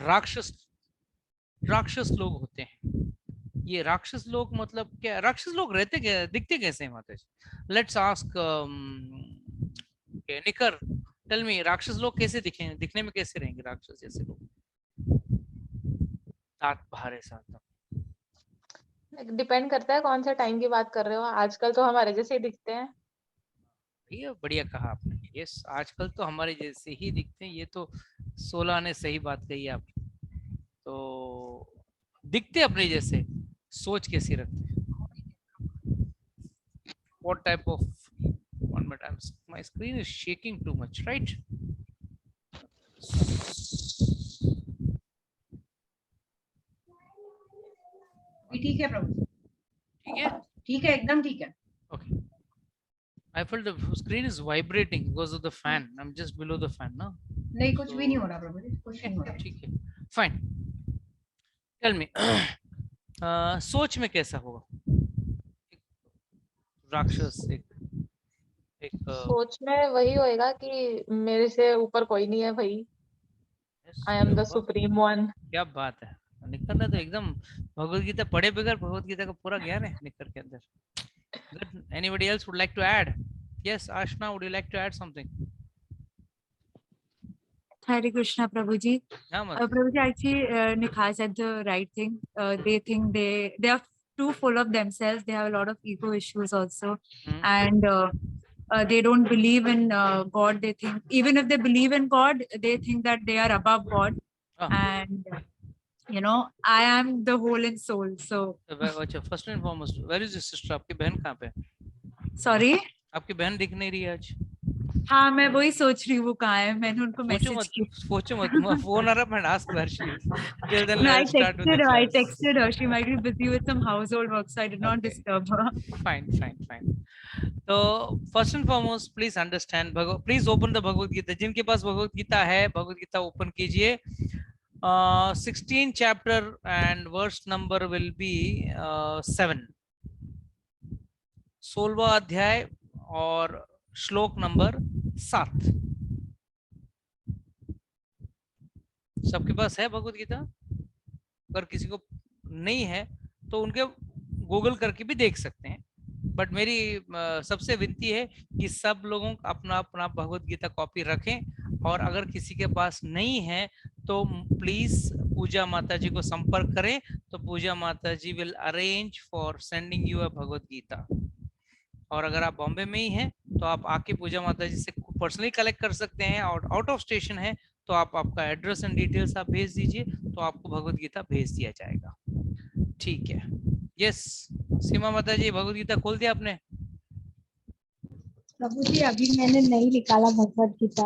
राक्षस राक्षस लोग होते हैं। ये राक्षस लोग मतलब क्या, राक्षस लोग रहते क्या, दिखते कैसे हैं माता जी? लेट्स आस्क निकर, टेल मी, राक्षस लोग कैसे दिखेंगे, दिखने में कैसे रहेंगे राक्षस जैसे लोग? दांत बाहर है साथ। डिपेंड करता है कौन से टाइम की बात कर रहे हो। आजकल तो हमारे जैसे ही दिखते हैं। ये बढ़िया कहा आपने, यस, आजकल तो हमारे जैसे ही दिखते हैं, ये तो 16 ने सही बात कही आप। तो दिखते अपने जैसे, सोच कैसी रखते हैं? What type of, 1 minute, my screen is shaking too much, right? ठीक है प्रभु, ठीक है, ठीक है, एकदम ठीक है। okay. I felt the screen is vibrating because of the fan. I'm just below the fan now. नहीं, कुछ भी नहीं So हो रहा प्रभु जी, कुछ नहीं हो रहा। ठीक है, fine. Tell me, सोच में कैसा होगा राक्षस? एक एक सोच में वही होएगा कि मेरे से ऊपर कोई नहीं है भाई। I am the supreme one. क्या बात है, निकर ने तो एकदम भगवत गीता पढ़े बगैर भगवत गीता का पूरा ज्ञान है निकर के अंदर। Good. Anybody else would like to add? Yes, Ashna, would you like to add something? Hare Krishna, Prabhuji. Yeah, Prabhuji, actually, Nikha said the right thing. They think they are too full of themselves. They have a lot of ego issues also, and they don't believe in God. They think even if they believe in God, they think that they are above God. And you know, I am the whole and soul. So first and foremost, where is your sister? आपकी बहन कहाँ पे? sorry. आपकी बहन दिख नहीं रही है आज। हाँ, मैं वही सोच रही हूँ वो कहाँ है। मैंने उनको मैसेज किया। सोचो मत, phone आ रहा, मैं ask where she is. Till then, No, let's start with the class. I texted her. She might be busy with some household work, so I did not disturb her. Fine. So first and foremost, please understand, please open the Bhagavad Gita. जिनके पास भगवत गीता है, Bhagavad Gita open कीजिए। 16 chapter and verse number will be 7. 16वां अध्याय और श्लोक number 7। सबके पास है भगवत गीता? अगर किसी को नहीं है तो उनके गूगल करके भी देख सकते हैं, बट मेरी सबसे विनती है कि सब लोगों अपना अपना भगवत गीता कॉपी रखें, और अगर किसी के पास नहीं है तो प्लीज पूजा माता जी को संपर्क करें, तो पूजा माता जी will arrange for sending you a Bhagavad Gita. और अगर आप बॉम्बे में ही हैं तो आप आके पूजा माता जी से पर्सनली कलेक्ट कर सकते हैं, और आउट ऑफ स्टेशन है तो आप आपका एड्रेस एंड डिटेल्स आप भेज दीजिए, तो आपको भगवत गीता भेज दिया जाएगा। ठीक है, यस सीमा माता जी, भगवत गीता खोल दिया आपने? प्रभु जी अभी मैंने नहीं निकाला भगवत गीता।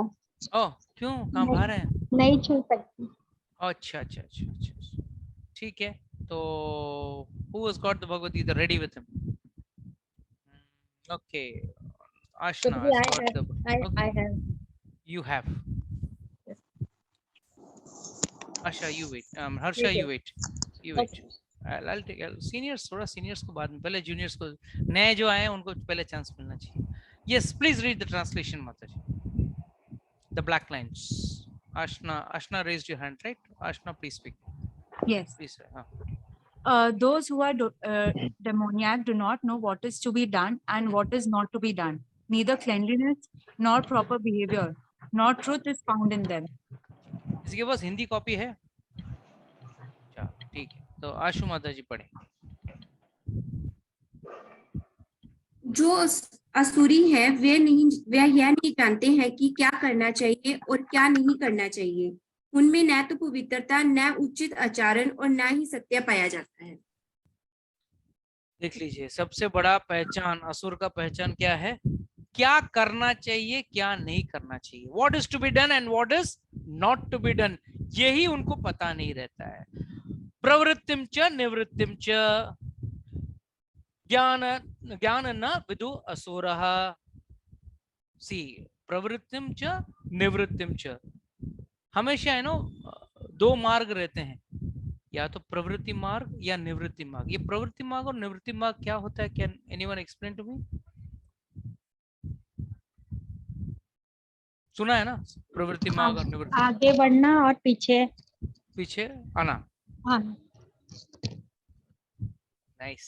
ओह, क्यों, कहाँ बाहर है? नहीं छू सकती। अच्छा, ठीक है। तो who has got the Bhagavad Gita ready with him? Okay, Ashna has got the. I have. You have. Yes. Asha, you wait. Harsha, you wait. I'll take seniors, थोड़ा seniors को बाद में, पहले juniors को, नए जो आए हैं उनको पहले chance मिलना चाहिए। Yes, please read the translation, Mataji. The black lines. Ashna raised your hand, right? Ashna, please speak. Yes. Please. Those who are demoniac do not know what is to be done and what is not to be done. Neither cleanliness nor proper behavior, nor truth is found in them. किसी के पास Hindi copy है? ठीक है, तो आशु माता जी पढ़े। जो असुरी है वे यह नहीं जानते हैं कि क्या करना चाहिए और क्या नहीं करना चाहिए। उनमें न तो पवित्रता, न उचित आचरण और न ही सत्य पाया जाता है। देख लीजिए, सबसे बड़ा पहचान असुर का पहचान क्या है? क्या करना चाहिए, क्या नहीं करना चाहिए। What is to be done and what is not to be done, यही उनको पता नहीं रहता है। प्रवृत्तिम च निवृत्तिम च ज्ञान न विदु असुरः। सी, प्रवृत्तिम च निवृत्तिम च, हमेशा है नो, दो मार्ग रहते हैं, या तो प्रवृत्ति मार्ग या निवृत्ति मार्ग। ये प्रवृत्ति मार्ग और निवृत्ति मार्ग क्या होता है? Can anyone explain to me? सुना है ना, प्रवृत्ति मार्ग और निवृत्ति? आगे बढ़ना और पीछे पीछे आना। हाँ नाइस।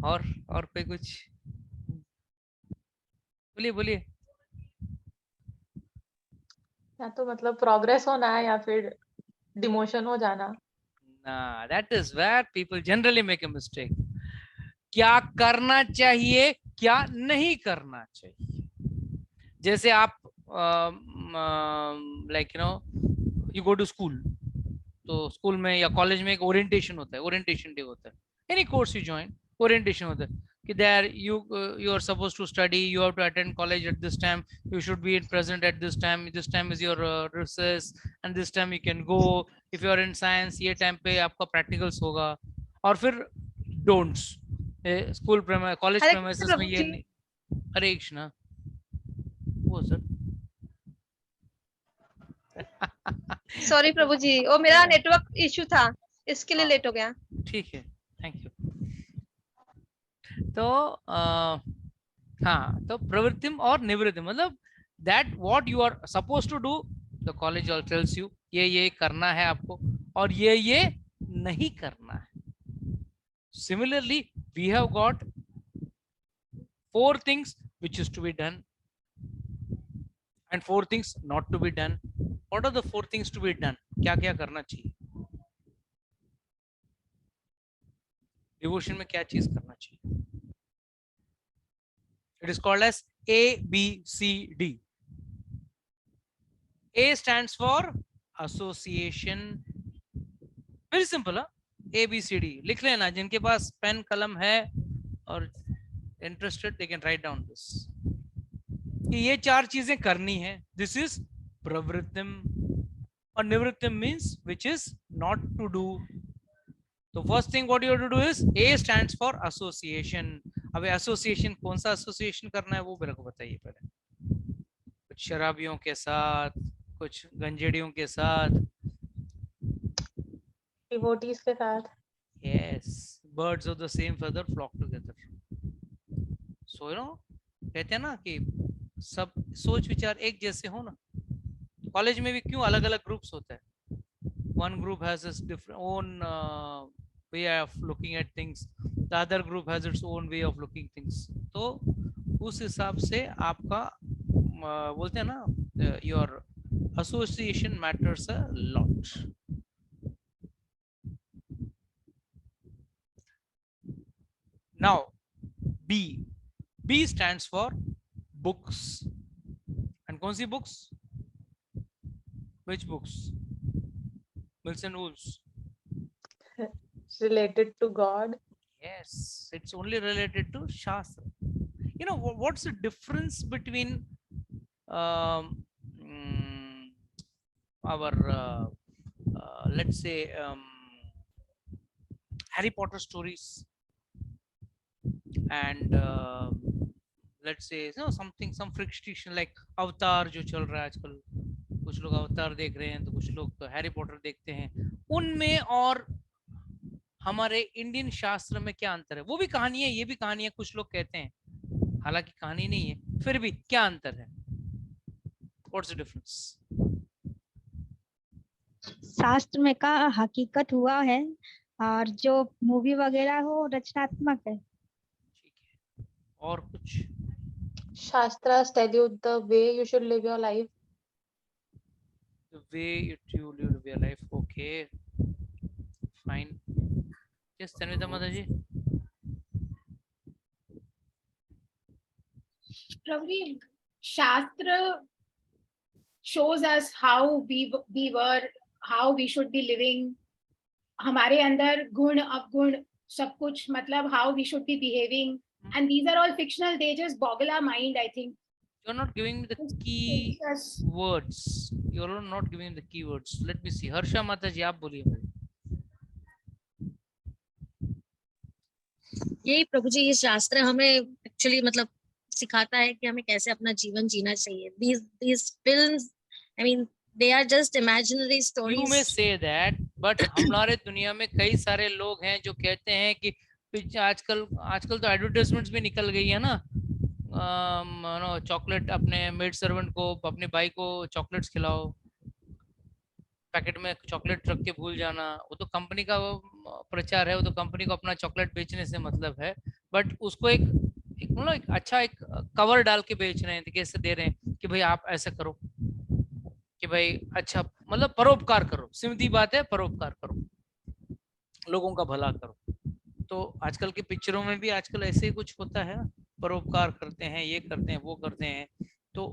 और कोई कुछ बोलिए बोलिए। या तो मतलब प्रोग्रेस होना है या फिर डिमोशन हो जाना। Nah, that is where people generally make a mistake. क्या करना चाहिए, क्या नहीं करना चाहिए। जैसे आप like you know you go to school, तो स्कूल में या कॉलेज में एक ओरिएंटेशन होता है, ओरिएंटेशन डे होता है, any course you join orientation होता है कि there you are supposed to study, you have to attend college at this time, you should be present at this time is your recess and this time you can go, if you are in science ये time पे आपका practicals होगा। और फिर don'ts, school college हरे premises Krishna में प्रभु ये जी। नहीं। हरे कृष्णा। वो सर सॉरी प्रभु जी, वो मेरा नेटवर्क इशू था, इसके लिए हाँ। लेट हो गया। ठीक है, थैंक यू। तो हाँ, तो प्रवृत्तिम और निवृत्तिम मतलब that what you are suppose to do, the college all tells you ये करना है आपको और ये नहीं करना है। Similarly we have got 4 things which is to be done and 4 things not to be done. What are the 4 things to be done? क्या क्या करना चाहिए डिवोशन में, क्या चीज करना चाहिए। It is called as ABCD. A stands for association. Very simple, huh? ABCD लिख लेना, जिनके पास पेन कलम है और interested they can write down this, कि ये 4 चीजें करनी है। This is प्रवृत्तिम और निवृत्तिम means which is not to do. तो first thing what you have to do is A stands for association. अब एसोसिएशन कौन सा एसोसिएशन करना है वो मेरे को बताइए पहले। कुछ शराबियों के साथ, कुछ गंजेड़ियों के साथ, डिवोटीज के साथ। Yes, birds of the same feather flock together. So you know कहते हैं ना कि सब सोच विचार एक जैसे हो ना। कॉलेज में भी क्यों अलग अलग ग्रुप्स होते हैं। One group has its different own way of looking at things, the other group has its own way of looking things. तो उस हिसाब से आपका बोलते हैं ना your association matters a lot. Now B stands for books. And कौन सी books? Which books? Mills and Wolves. Related to God. Yes, it's only related to Shastra. You know, what's the difference between our, let's say, Harry Potter stories and let's say, you know, some fiction like Avatar जो चल रहा है आजकल। कुछ लोग अवतार देख रहे हैं तो कुछ लोग तो हैरी पॉटर देखते हैं। उनमें और हमारे इंडियन शास्त्र में क्या अंतर है? वो भी कहानी है, ये भी कहानी है, कुछ लोग कहते हैं, हालांकि कहानी नहीं है, फिर भी क्या अंतर है? What's the difference? शास्त्र में का हकीकत हुआ है और जो मूवी वगैरह हो रचनात्मक है। ठीक है, और कुछ? Shastras tell you the way you should live your life. The way you live your life. Okay, fine. Yes, Tanvita Mataji. प्रभु जी, शास्त्र shows us how we were, how we should be living. हमारे अंदर गुण अवगुण सब कुछ, मतलब how we should be behaving, and these are all fictional. They just boggle our mind, I think. You're not giving me the key words. You're not giving me the key words. Let me see. Harsha माताजी आप बोलिए मुझे। यही प्रभु जी, ये शास्त्र हमें actually मतलब सिखाता है कि हमें कैसे अपना जीवन जीना चाहिए। These films, I mean, they are just imaginary stories. You may say that, but हमारे दुनिया में कई सारे लोग हैं जो कहते हैं कि आजकल तो एडवर्टाइजमेंट्स भी निकल गई है ना, चॉकलेट, अपने मेड सर्वेंट को, अपने भाई को चॉकलेट्स खिलाओ, पैकेट में चॉकलेट रख के भूल जाना, वो तो कंपनी का प्रचार है, वो तो कंपनी को अपना चॉकलेट बेचने से मतलब है, बट उसको एक मतलब एक अच्छा एक कवर डाल के बेच रहे हैं, कैसे दे रहे हैं कि भाई आप ऐसा करो कि भाई अच्छा मतलब परोपकार करो, सीधी बात है, परोपकार करो, लोगों का भला करो। तो आजकल के पिक्चरों में भी आजकल ऐसे ही कुछ होता है, परोपकार करते हैं, ये करते हैं, वो करते हैं। तो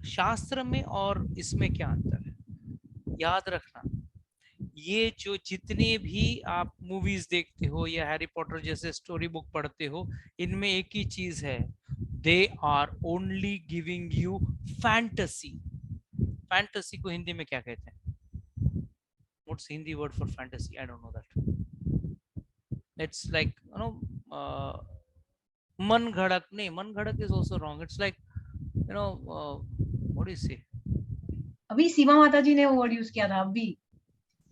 शास्त्र में और इसमें क्या अंतर है, याद रखना, ये जो जितने भी आप मूवीज देखते हो या हैरी पॉटर जैसे स्टोरी बुक पढ़ते हो, इनमें एक ही चीज है, they are only giving you fantasy. Fantasy को हिंदी में क्या कहते हैं? What's Hindi word for fantasy? I don't know that. It's like you know मन घड़क, नहीं, मन घड़क is also wrong, it's like you know what do you say? अभी सीमा माता जी ने वो वर्ड यूज किया था अभी,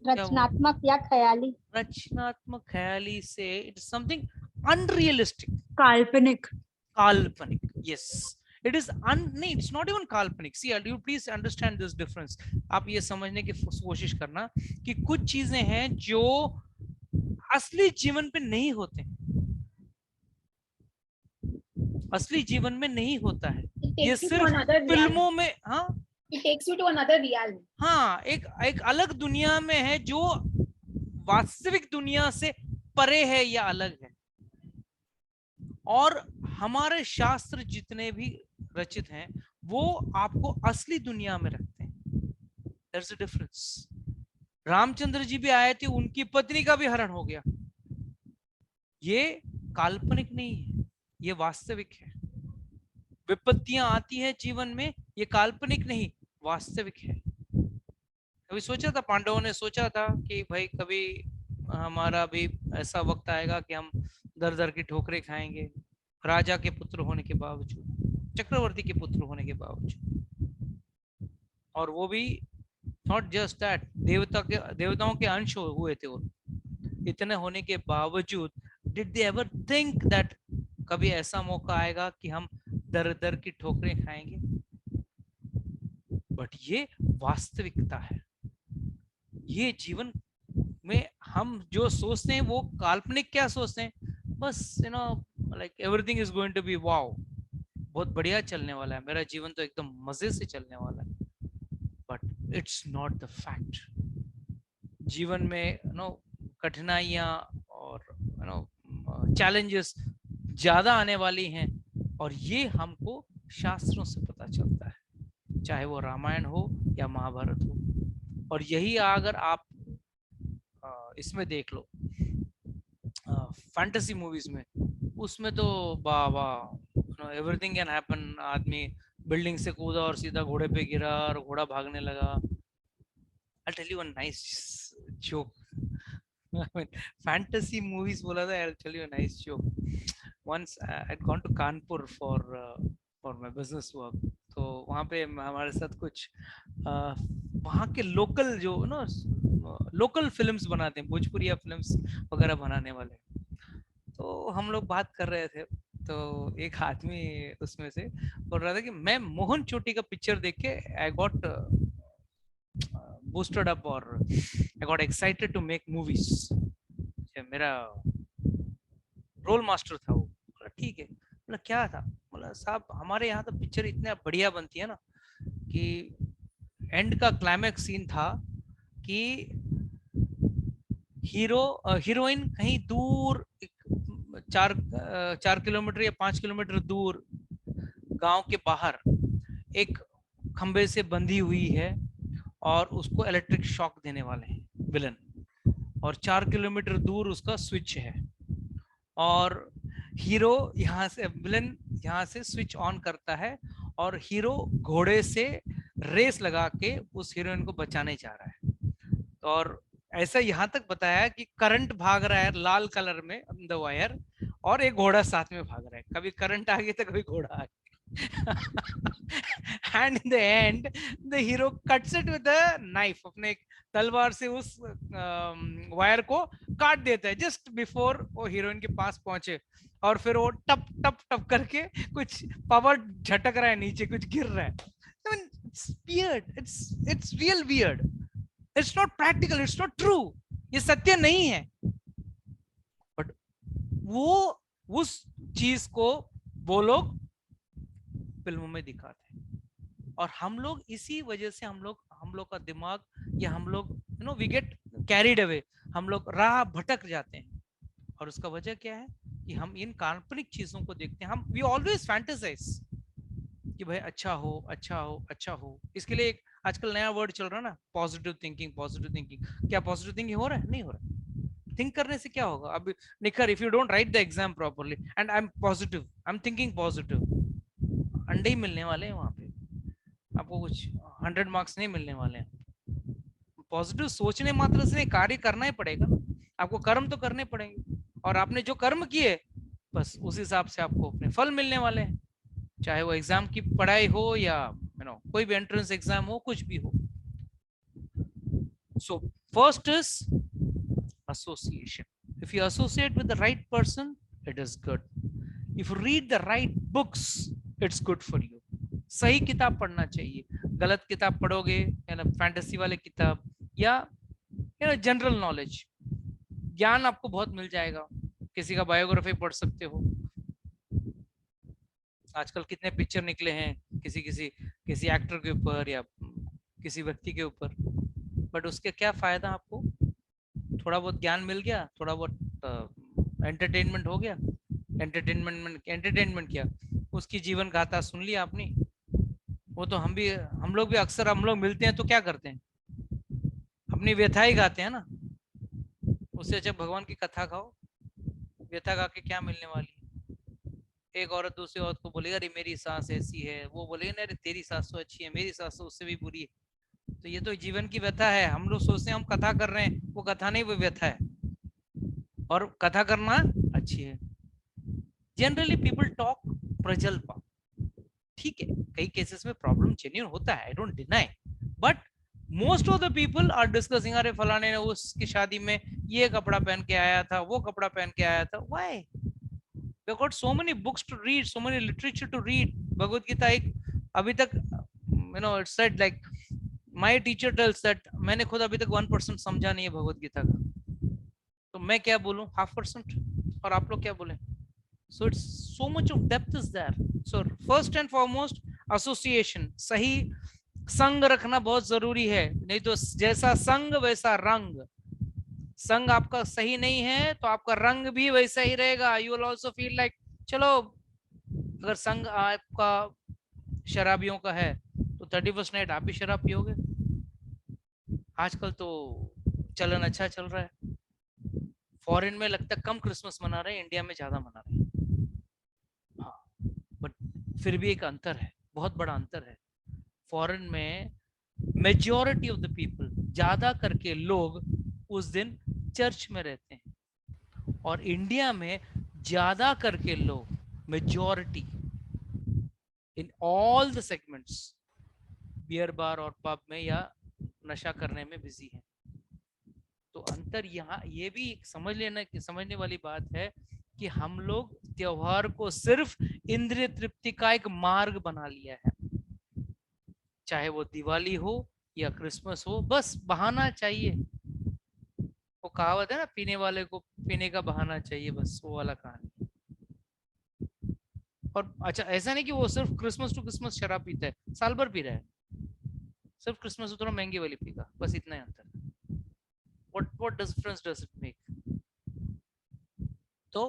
रचनात्मक या ख्याली। रचनात्मक, ख्याली से इट्स समथिंग अनरियलिस्टिक, काल्पनिक। काल्पनिक, यस, इट इज नहीं, इट्स नॉट इवन काल्पनिक। See you please understand this difference. आप ये समझने की कोशिश करना कि कुछ चीजें हैं जो असली जीवन पे नहीं होते, असली जीवन में नहीं होता है, ये सिर्फ फिल्मों में। हाँ, It takes you to another realm. हाँ, एक अलग दुनिया में है जो वास्तविक दुनिया से परे है या अलग है। और हमारे शास्त्र जितने भी रचित हैं वो आपको असली दुनिया में रखते हैं। There's a difference. Ramchandra ji भी आए थे, उनकी पत्नी का भी हरण हो गया, ये काल्पनिक नहीं है, ये वास्तविक है। विपत्तियां आती है जीवन में, ये काल्पनिक नहीं, वास्तविक है। कभी सोचा था, पांडवों ने सोचा था कि भाई कभी हमारा भी ऐसा वक्त आएगा कि हम दर दर की ठोकरें खाएंगे, राजा के पुत्र होने के बावजूद, चक्रवर्ती के पुत्र होने के बावजूद। और वो भी नॉट जस्ट दैट, देवताओं के अंश हुए थे वो, इतने होने के बावजूद did they ever think that कभी ऐसा मौका आएगा कि हम दर दर की ठोकरें खाएंगे? बट ये वास्तविकता है। ये जीवन में हम जो सोचते हैं वो काल्पनिक क्या सोचते हैं, बस you know like everything is going to be wow, बहुत बढ़िया चलने वाला है, मेरा जीवन तो एकदम मजे से चलने वाला है। But it's not the fact. जीवन में यू नो कठिनाइयां और यू नो चैलेंजेस ज्यादा आने वाली हैं, और ये हमको शास्त्रों से पता चलता है, चाहे वो रामायण हो या महाभारत हो। और यही अगर आप इसमें देख लो फैंटेसी मूवीज में, उसमें तो वाह एवरीथिंग कैन हैपन। आदमी बिल्डिंग से कूदा और सीधा घोड़े पे गिरा और घोड़ा भागने लगा। I tell you a nice joke, fantasy movies बोला था, I tell you a nice joke. once I had gone to Kanpur for my business work, तो वहाँ पे हमारे साथ कुछ वहाँ के लोकल जो ना लोकल फिल्म्स बनाते हैं, भोजपुरिया फिल्म्स वगैरह बनाने वाले, तो हम लोग बात कर रहे थे। तो एक आदमी उसमें से बोल रहा था कि मैं मोहन चोटी का पिक्चर देख के आई गॉट बूस्टेड अप और I got excited to make movies. मेरा रोल मास्टर था वो। बोला ठीक है। बोला क्या था? बोला साहब हमारे यहाँ तो पिक्चर इतना बढ़िया बनती है ना कि एंड का क्लाइमैक्स सीन था कि हीरोइन कहीं दूर 4 किलोमीटर या 5 किलोमीटर दूर गांव के बाहर एक खंबे से बंधी हुई है और उसको इलेक्ट्रिक शॉक देने वाले हैं विलन, और 4 किलोमीटर दूर उसका स्विच है, और हीरो यहाँ से विलन यहाँ से स्विच ऑन करता है और हीरो घोड़े से रेस लगा के उस हीरोइन को बचाने जा रहा है। और ऐसा यहाँ तक बताया कि करंट भाग रहा है लाल कलर में द वायर, और एक घोड़ा साथ में भाग रहा है। कभी करंट आ गया तो कभी घोड़ा आ गया। and in the end the hero cuts it with a knife, अपने एक तलवार से उस वायर को काट देता है जस्ट बिफोर वो हीरोइन के पास पहुंचे, और फिर वो टप टप टप करके कुछ पावर झटक रहा है नीचे, कुछ गिर रहा है। I mean, it's weird, it's real weird। It's not practical, it's not true, ये सत्य नहीं है। बट वो उस चीज को वो लोग फिल्मों में दिखाते हैं, और हम लोग इसी वजह से हम लोग का दिमाग, या हम लोग वी गेट कैरिड अवे, हम लोग राह भटक जाते हैं। और उसका वजह क्या है कि हम इन काल्पनिक चीजों को देखते हैं। हम वी ऑलवेज फैंटेसाइज कि भाई अच्छा हो, अच्छा हो, अच्छा हो। इसके लिए एक आजकल नया वर्ड चल रहा है ना, पॉजिटिव थिंकिंग, पॉजिटिव थिंकिंग। क्या पॉजिटिव थिंकिंग हो रहा है? नहीं हो रहा। थिंक करने से क्या होगा? अब निखर, if you don't write the exam properly and I am positive, I am thinking positive, अंडे ही मिलने वाले हैं वहां पे, आपको कुछ 100 मार्क्स नहीं मिलने वाले हैं। पॉजिटिव सोचने मात्र से कार्य करना ही पड़ेगा ना, आपको कर्म तो करने पड़ेंगे, और आपने जो कर्म किए बस उस हिसाब से आपको अपने फल मिलने वाले हैं, चाहे वो एग्जाम की पढ़ाई हो या कोई भी एंट्रेंस एग्जाम हो, कुछ भी हो। So first is association. If you associate with the right person, it is good. If you read the right books, it's good for you. सही किताब पढ़ना चाहिए, गलत किताब पढ़ोगे, फैंटेसी वाले किताब या जनरल नॉलेज, ज्ञान आपको बहुत मिल जाएगा। किसी का बायोग्राफी पढ़ सकते हो, आजकल कितने पिक्चर निकले हैं किसी एक्टर के ऊपर या किसी व्यक्ति के ऊपर, बट उसके क्या फायदा आपको? थोड़ा बहुत ज्ञान मिल गया, थोड़ा बहुत एंटरटेनमेंट हो गया। एंटरटेनमेंट क्या, उसकी जीवन गाथा सुन लिया आपने। वो तो हम लोग भी अक्सर हम लोग मिलते हैं तो क्या करते हैं, अपनी व्यथा ही गाते हैं ना। उससे अच्छा भगवान की कथा गाओ, व्यथा गा के क्या मिलने वाली है? एक औरत दूसरी औरत को बोलेगा अरे मेरी सास ऐसी है, वो बोलेगा अरे तेरी सास तो अच्छी है, मेरी सास तो उससे भी बुरी है। तो ये तो जीवन की व्यथा है। हम लोग सोचते हैं हम कथा कर रहे हैं, वो कथा नहीं, वो व्यथा है। और कथा करना अच्छी है। जनरली पीपल टॉक प्रजल्पा, ठीक है, कई केसेस में प्रॉब्लम जेन्युइन होता है, I don't deny, but most of the people are discussing अरे फलाने ने उसकी शादी में ये कपड़ा पहन के आया था, वो कपड़ा पहन के आया था। Why? We have got so many books to read, so many literature to read. Bhagavad Gita एक अभी तक it's said like my teacher tells that, मैंने खुद अभी तक 1% समझा नहीं है भगवत गीता का, तो मैं क्या बोलूं 0.5%, और आप लोग क्या बोले? So it's so much of depth is there. So first and foremost association, सही संग रखना बहुत जरूरी है, नहीं तो जैसा संग वैसा रंग। संग आपका सही नहीं है तो आपका रंग भी वैसा ही रहेगा। You will also feel like चलो, अगर संग आपका शराबियों का है तो 31st नाइट आप भी शराब पियोगे। आजकल तो चलन अच्छा चल रहा है, फॉरेन में लगता है कम क्रिसमस मना रहे हैं, इंडिया में ज्यादा मना रहे हैं। हाँ, बट फिर भी एक अंतर है, बहुत बड़ा अंतर है। फॉरेन में मेजॉरिटी ऑफ द पीपल, ज्यादा करके लोग उस दिन चर्च में रहते हैं, और इंडिया में ज्यादा करके लोग, majority in all the segments, beer bar और पब में या नशा करने में बिजी है। तो अंतर यहाँ ये भी समझने वाली बात है कि हम लोग त्योहार को सिर्फ इंद्रिय तृप्ति का एक मार्ग बना लिया है। चाहे वो दिवाली हो या क्रिसमस हो, बस बहाना चाहिए। वो कहावत है ना, पीने वाले को पीने का बहाना चाहिए, बस वो वाला कहानी। और अच्छा, ऐसा नहीं कि वो सिर्फ क्रिसमस टू क्रिसमस शराब पीता है, साल भर पी रहा है, सिर्फ क्रिसमस तो थोड़ा महंगी वाली पीगा, बस इतना ही अंतर है। What difference does it make? So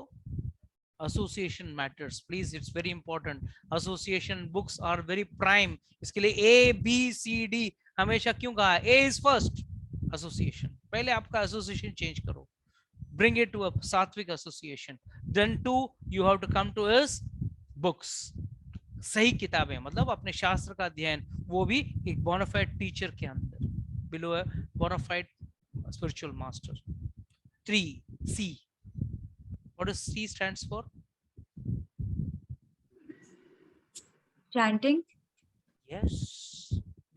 association matters, please, it's very important. Association books are very prime. इसके लिए A B C D हमेशा क्यों कहा? A is first, association। पहले आपका association change करो, bring it to a सात्विक association। Then 2 you have to come to is books, सही किताबें, मतलब अपने शास्त्र का अध्ययन, वो भी एक बोनाफाइड टीचर के अंदर, बिलो है bonafide spiritual master। 3 C, what does C stands for? Chanting. Yes,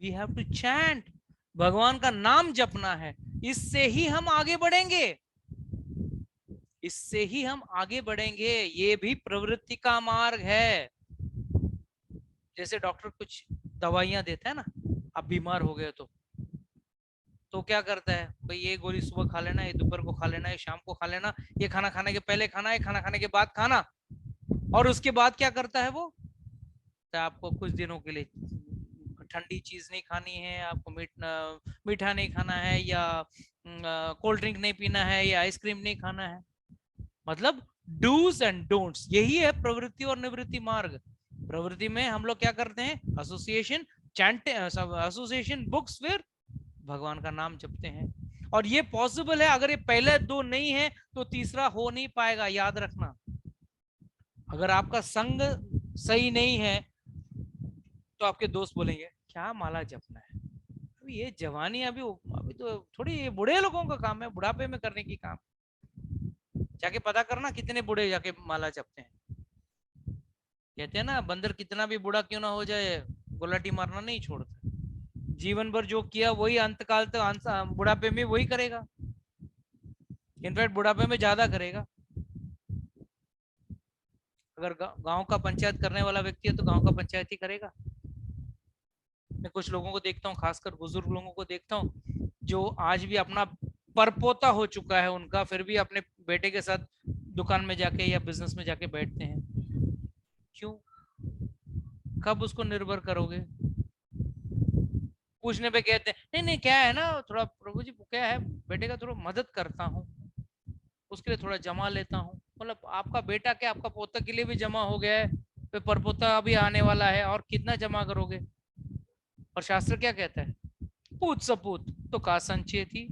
we have to chant, भगवान का नाम जपना है। इससे ही हम आगे बढ़ेंगे, इससे ही हम आगे बढ़ेंगे। ये भी प्रवृत्ति का मार्ग है। जैसे डॉक्टर कुछ दवाइयां देता है ना, आप बीमार हो गए तो तो क्या करता है भाई, ये गोली सुबह खा लेना, ये दोपहर को खा लेना, ये शाम को खा लेना, ये खाना खाने के पहले खाना, ये खाना खाने के बाद खाना। और उसके बाद क्या करता है वो, तो आपको कुछ दिनों के लिए ठंडी चीज नहीं खानी है, आपको मीठा नहीं खाना है, या कोल्ड ड्रिंक नहीं पीना है, या आइसक्रीम नहीं खाना है। मतलब डूज एंड डोंट्स, यही है प्रवृत्ति और निवृत्ति मार्ग। प्रवृत्ति में हम लोग क्या करते हैं, एसोसिएशन, एसोसिएशन बुक्स, फिर भगवान का नाम जपते हैं। और ये पॉसिबल है, अगर ये पहले दो नहीं है तो तीसरा हो नहीं पाएगा, याद रखना। अगर आपका संग सही नहीं है तो आपके दोस्त बोलेंगे क्या माला जपना है, अभी ये जवानी, अभी तो थोड़ी ये बूढ़े लोगों का काम है, बुढ़ापे में करने की काम। जाके पता करना कितने बूढ़े जाके माला जपते हैं। कहते हैं ना, बंदर कितना भी बूढ़ा क्यों ना हो जाए, गुलाटी मारना नहीं छोड़ता। जीवन भर जो किया वही अंतकाल तक, बुढ़ापे में वही करेगा, इनफैक्ट बुढ़ापे में ज्यादा करेगा। अगर गांव का पंचायत करने वाला व्यक्ति है तो गांव का पंचायत ही करेगा। मैं कुछ लोगों को देखता हूँ, खासकर बुजुर्ग लोगों को देखता हूँ, जो आज भी अपना परपोता हो चुका है उनका, फिर भी अपने बेटे के साथ दुकान में जाके या बिजनेस में जाके बैठते हैं। क्यों? कब उसको निर्भर करोगे? पूछने पे कहते हैं नहीं नहीं क्या है ना, थोड़ा प्रभु जी क्या है, बेटे का थोड़ा मदद करता हूँ, उसके लिए थोड़ा जमा लेता हूँ। मतलब आपका बेटा क्या, आपका पोता के लिए भी जमा हो गया है, फिर परपोता अभी आने वाला है, और कितना जमा करोगे? और शास्त्र क्या कहता है, पूत सपूत तो का संचय थी,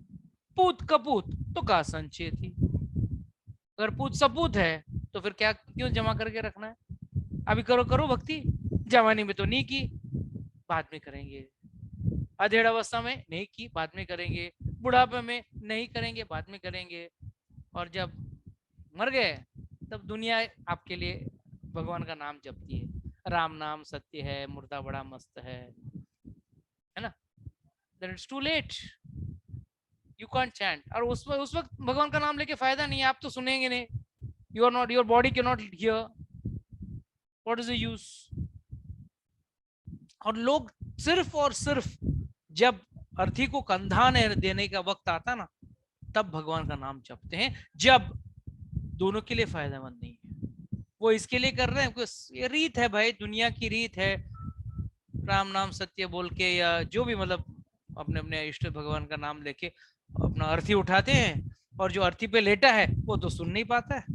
पूत कपूत तो का संचय थी। अगर पूत सपूत है तो फिर क्या, क्यों जमा करके रखना है? अभी करो करो भक्ति, जवानी में तो नहीं की, बाद में करेंगे, अधेड़ अवस्था में नहीं की, बाद में करेंगे, बुढ़ापे में नहीं करेंगे, बाद में करेंगे, और जब मर गए तब दुनिया आपके लिए भगवान का नाम जपती है। राम नाम सत्य है, मुर्दा बड़ा मस्त है ना? Then it's too late. You can't chant. और उस वक्त भगवान का नाम लेके फायदा नहीं है, आप तो सुनेंगे नहीं, your body cannot hear, what is the use? और लोग सिर्फ और सिर्फ जब अर्थी को कंधा देने का वक्त आता ना, तब भगवान का नाम जपते हैं, जब दोनों के लिए फायदेमंद नहीं है। वो इसके लिए कर रहे हैं, ये रीत है भाई, दुनिया की रीत है, राम नाम सत्य बोल के, या जो भी, मतलब अपने अपने इष्ट भगवान का नाम लेके अपना अर्थी उठाते हैं, और जो अर्थी पे लेटा है वो तो सुन नहीं पाता है।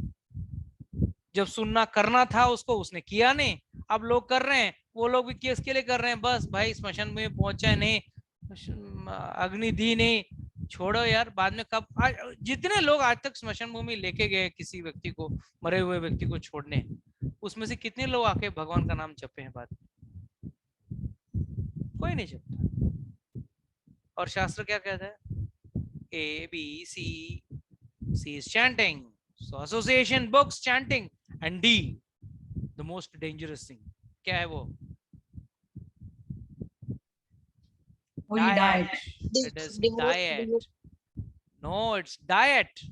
जब सुनना करना था उसको, उसने किया नहीं, अब लोग कर रहे हैं, वो लोग भी केस के लिए कर रहे हैं, बस भाई स्मशान में पहुंचा नहीं, अग्नि दी नहीं, छोड़ो यार, बाद में कब। जितने लोग आज तक स्मशान भूमि लेके गए किसी व्यक्ति को, मरे हुए व्यक्ति को छोड़ने, उसमें से कितने लोग आके भगवान का नाम जपे हैं बाद में? कोई नहीं जपता। और शास्त्र क्या कहता है, A B C is chanting, so association, books, chanting, and D, the most dangerous thing, क्या है वो? Diet. It is diet. No, it's diet.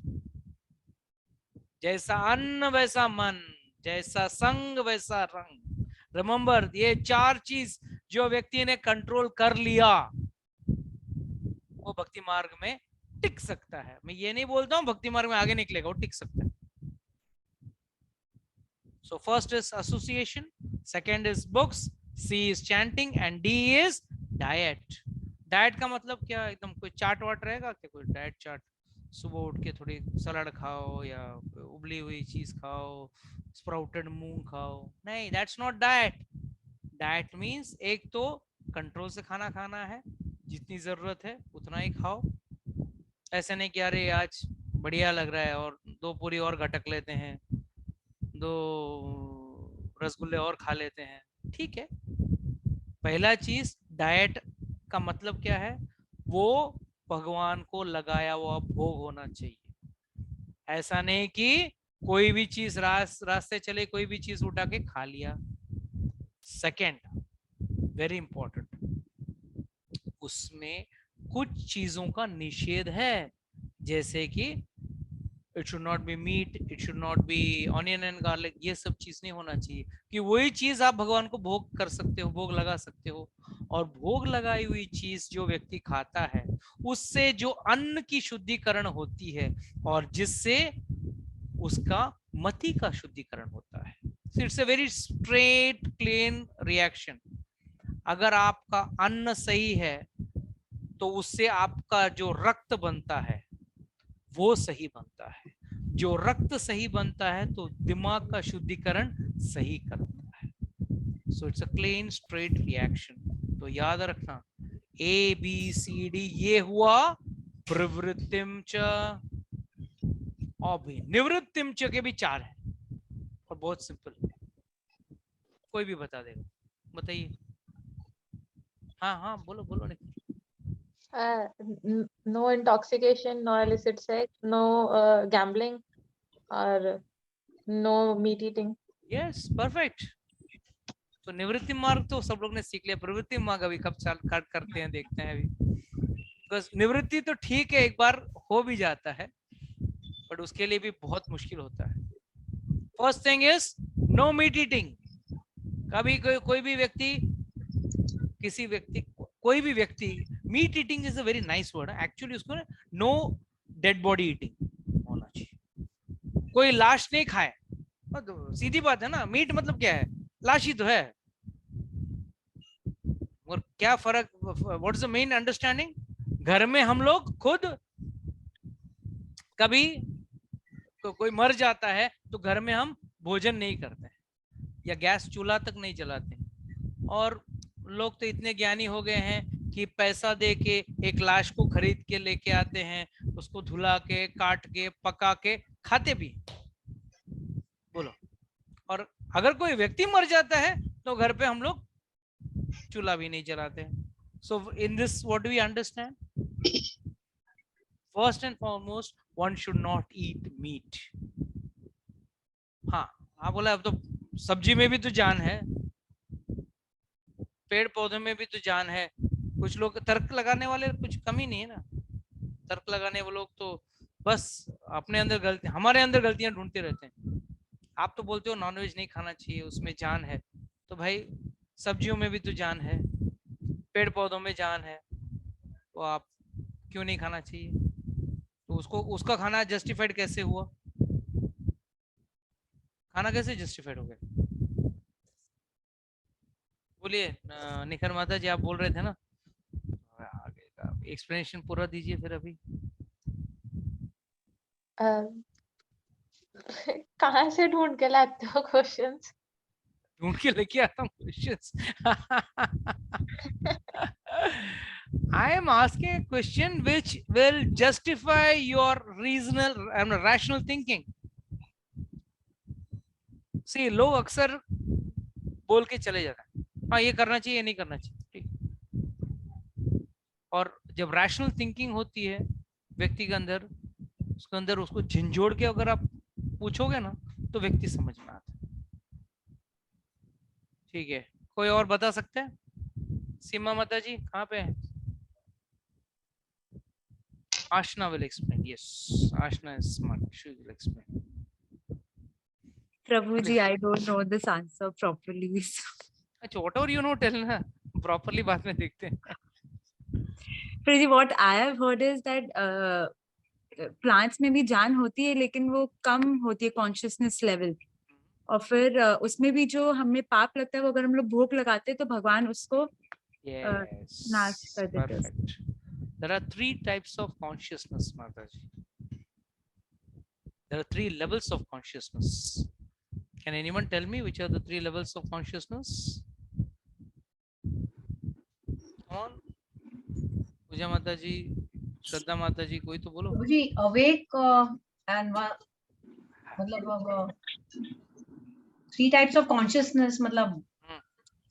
जैसा अन्न वैसा मन, जैसा संग वैसा रंग। रिमेंबर, ये चार चीज जो व्यक्ति ने कंट्रोल कर लिया, वो भक्ति मार्ग में टिक सकता है। मैं ये नहीं बोलता हूं भक्ति मार्ग में आगे निकलेगा, वो टिक सकता है। So first is association, second is books, C is chanting, and D is diet. Diet का मतलब क्या, एकदम कोई चाट वाट रहेगा क्या, कोई डाइट चाट? सुबह उठ के थोड़ी सलाद खाओ, या उबली हुई चीज खाओ, स्प्राउटेड मूंग खाओ, नहीं, that's not diet. Diet means एक तो कंट्रोल से खाना खाना है, जितनी जरूरत है उतना ही खाओ। ऐसे नहीं कि अरे आज बढ़िया लग रहा है और 2 पूरी और घटक लेते हैं, 2 रसगुल्ले और खा लेते हैं, ठीक है। पहला चीज, डाइट का मतलब क्या है, वो भगवान को लगाया हुआ भोग होना चाहिए। ऐसा नहीं कि कोई भी चीज रास्ते चले, कोई भी चीज उठा के खा लिया। सेकंड, वेरी इंपॉर्टेंट, उसमें कुछ चीजों का निषेध है, जैसे कि it should not be meat, it should not be onion and garlic, ये सब चीज नहीं होना चाहिए कि वही चीज आप भगवान को भोग कर सकते हो, भोग लगा सकते हो। और भोग लगाई हुई चीज जो व्यक्ति खाता है उससे जो अन्न की शुद्धिकरण होती है और जिससे उसका मति का शुद्धिकरण होता है। It's a very straight clean reaction. अगर आपका अन्न सही है तो उससे आपका जो रक्त बनता है वो सही बनता है, जो रक्त सही बनता है तो दिमाग का शुद्धिकरण सही करता है। So it's a clean straight reaction. तो याद रखना ए बी सी डी ये हुआ प्रवृत्तिम च, और भी निवृत्तिम च के भी 4 है और बहुत सिंपल है, कोई भी बता देगा। बताइए। हाँ हाँ बोलो बोलो Nikhil. No intoxication, no illicit sex, no gambling, or no meat eating. Yes perfect. तो निवृत्ति मार्ग तो सब लोग ने सीख लिया, प्रवृत्ति मार्ग अभी कब काट करते हैं देखते हैं अभी। बस निवृत्ति तो ठीक है एक बार हो भी जाता है, बट उसके लिए भी बहुत मुश्किल होता है। First thing is no meat eating. कभी कोई भी व्यक्ति, किसी व्यक्ति, कोई भी व्यक्ति, meat eating is a very nice word actually, उसको नो डेड बॉडी ईटिंग होना चाहिए। कोई लाश नहीं खाए, तो सीधी बात है ना, मीट मतलब क्या है, लाश ही तो है। और क्या फर्क, what is the main understanding? घर में हम लोग खुद कभी तो कोई मर जाता है तो घर में हम भोजन नहीं करते या गैस चूल्हा तक नहीं जलाते। और लोग तो इतने ज्ञानी हो गए हैं कि पैसा दे के एक लाश को खरीद के लेके आते हैं, उसको धुला के काट के पका के खाते भी। बोलो, और अगर कोई व्यक्ति मर जाता है तो घर पे हम लोग चूल्हा भी नहीं जलाते। So in this what do we understand? First and foremost one should not eat meat. हाँ हाँ बोला, अब तो सब्जी में भी तो जान है, पेड़ पौधे में भी तो जान है। कुछ लोग तर्क लगाने वाले कुछ कमी नहीं है ना, तर्क लगाने वाले लोग तो बस अपने अंदर गलती, हमारे अंदर गलतियां ढूंढते रहते हैं। आप तो बोलते हो नॉनवेज नहीं खाना चाहिए, उसमें जान है, तो भाई सब्जियों में भी तो जान है, पेड़ पौधों में जान है, तो आप क्यों नहीं खाना चाहिए? तो उसको, उसका खाना जस्टिफाइड कैसे हुआ? खाना कैसे जस्टिफाइड हो गया? बोलिए निखर माता जी, आप बोल रहे थे ना, आगे का एक्सप्लेनेशन पूरा दीजिए फिर। अभी कहाँ से ढूंढ के लाते हो क्वेश्चंस? ढूंढ के लेके आता हूँ questions. I am asking a question which will justify your rational thinking. See, लोग अक्सर बोल के चले जाते हैं, हाँ ये करना चाहिए, ये नहीं करना चाहिए, ठीक। और जब रैशनल थिंकिंग होती है व्यक्ति के अंदर, उसके अंदर उसको झिंझोड़ के अगर आप पूछोगे ना तो व्यक्ति समझ में आता है। ठीक है, कोई और बता सकते हैं? सीमा माता जी कहाँ पे है? Ashna will explain. Yes, Ashna is smart. She will explain. Prabhuji, I don't know this answer properly. अच्छा, whatever you know, tell ना, properly बाद में देखते हैं। Prabhuji, what I have heard is that plants में भी जान होती है, लेकिन वो कम होती है consciousness level. और फिर उसमें भी जो हमें पाप लगता है वो अगर हम लोग भोग लगाते हैं तो भगवान उसको नाश कर देते हैं। There are 3 types of consciousness, Mataji. There are 3 levels of consciousness. Can anyone tell me which are the 3 levels of consciousness? Come on. Puja Mataji, Shraddha Mataji, कोई तो बोलो। जी awake and मतलब 3 types of consciousness, मतलब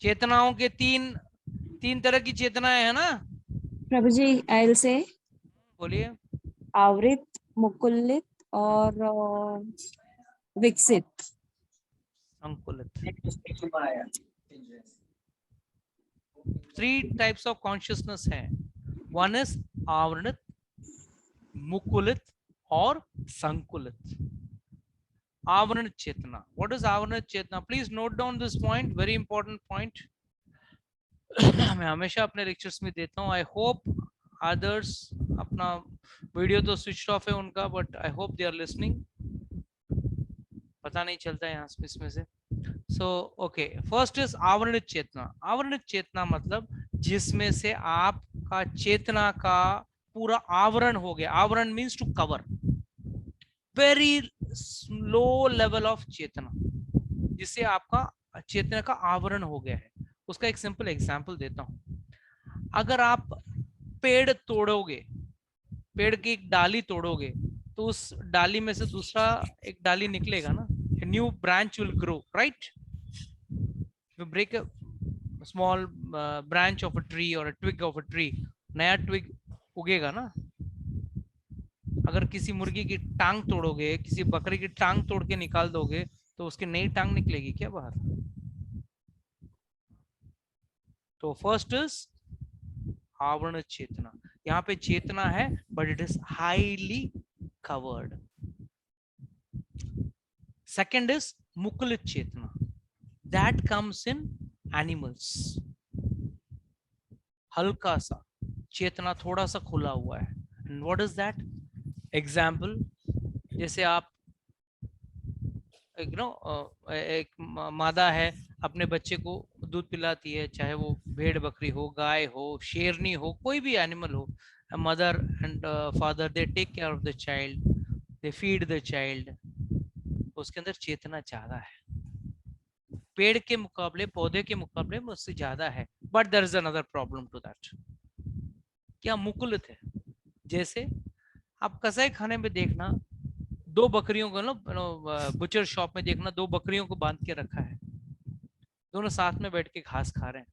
चेतनाओं के 3 तरह की चेतनाएं है ना प्रभु जी? आई विल से, बोलिए। आवृत, मुकुलित और विकसित। अंकुलित। 3 types of consciousness है। One is आवृत, मुकुलित और संकुलित। आवरण चेतना, व्हाट इज आवरण चेतना? Please note down this point, very important point. मैं हमेशा अपने लेक्चर्स में देता हूँ। आई होप अदर्स, अपना वीडियो तो स्विच ऑफ है उनका, but I hope they are listening. पता नहीं चलता है यहाँ से इसमें से। सो ओके, फर्स्ट इज आवरणित चेतना। आवरणित चेतना मतलब जिसमें से आपका चेतना का पूरा आवरण हो गया। आवरण means to cover, very low level of चेतना, जिससे आपका चेतना का आवरण हो गया है। उसका एक सिंपल एग्जांपल देता हूं। अगर आप पेड़ तोड़ोगे, पेड़ की एक डाली तोड़ोगे, तो उस डाली में से दूसरा एक डाली निकलेगा ना, a new branch will grow, right? You break a small branch of a tree or a twig of a tree, नया twig उगेगा ना। अगर किसी मुर्गी की टांग तोड़ोगे, किसी बकरी की टांग तोड़ के निकाल दोगे, तो उसकी नई टांग निकलेगी क्या बाहर? तो फर्स्ट इज आवरण चेतना। यहाँ पे चेतना है, but it is highly covered. Second is मुकुलित चेतना, दैट कम्स इन एनिमल्स। हल्का सा चेतना, थोड़ा सा खुला हुआ है। And what is that? Example, जैसे आप एक मादा है, अपने बच्चे को दूध पिलाती है, चाहे वो भेड़ बकरी हो, गाय हो, शेरनी हो, कोई भी एनिमल हो। Mother and father, they take care of the child, they feed the child. उसके अंदर चेतना ज्यादा है, पेड़ के मुकाबले, पौधे के मुकाबले में उससे ज्यादा है। But there is another problem to that. क्या मुकुलित है? जैसे आप कसाई खाने में देखना, दो बकरियों को ना, बुचर शॉप में देखना, दो बकरियों को बांध के रखा है, दोनों साथ में बैठ के घास खा रहे हैं,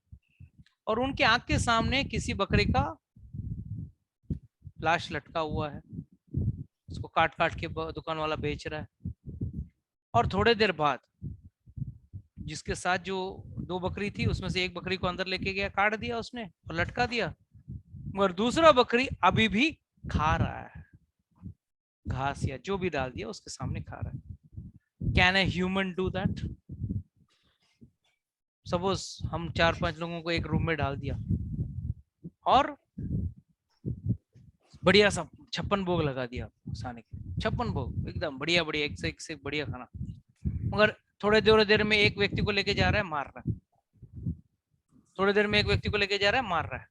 और उनके आंख के सामने किसी बकरी का लाश लटका हुआ है, उसको काट काट के दुकान वाला बेच रहा है। और थोड़े देर बाद जिसके साथ जो दो बकरी थी, उसमें से एक बकरी को अंदर लेके गया, काट दिया उसने और लटका दिया, मगर दूसरा बकरी अभी भी खा रहा है, घास या जो भी डाल दिया उसके सामने खा रहा है। Can a human do that? Suppose हम 4-5 लोगों को एक रूम में डाल दिया और बढ़िया सा 56 भोग लगा दिया खाने के, 56 भोग एकदम बढ़िया बढ़िया, एक से बढ़िया खाना, मगर थोड़ी देर में एक व्यक्ति को लेके जा रहा है, मार रहा है। थोड़ी देर में एक व्यक्ति को लेके जा रहा है, मार रहा है।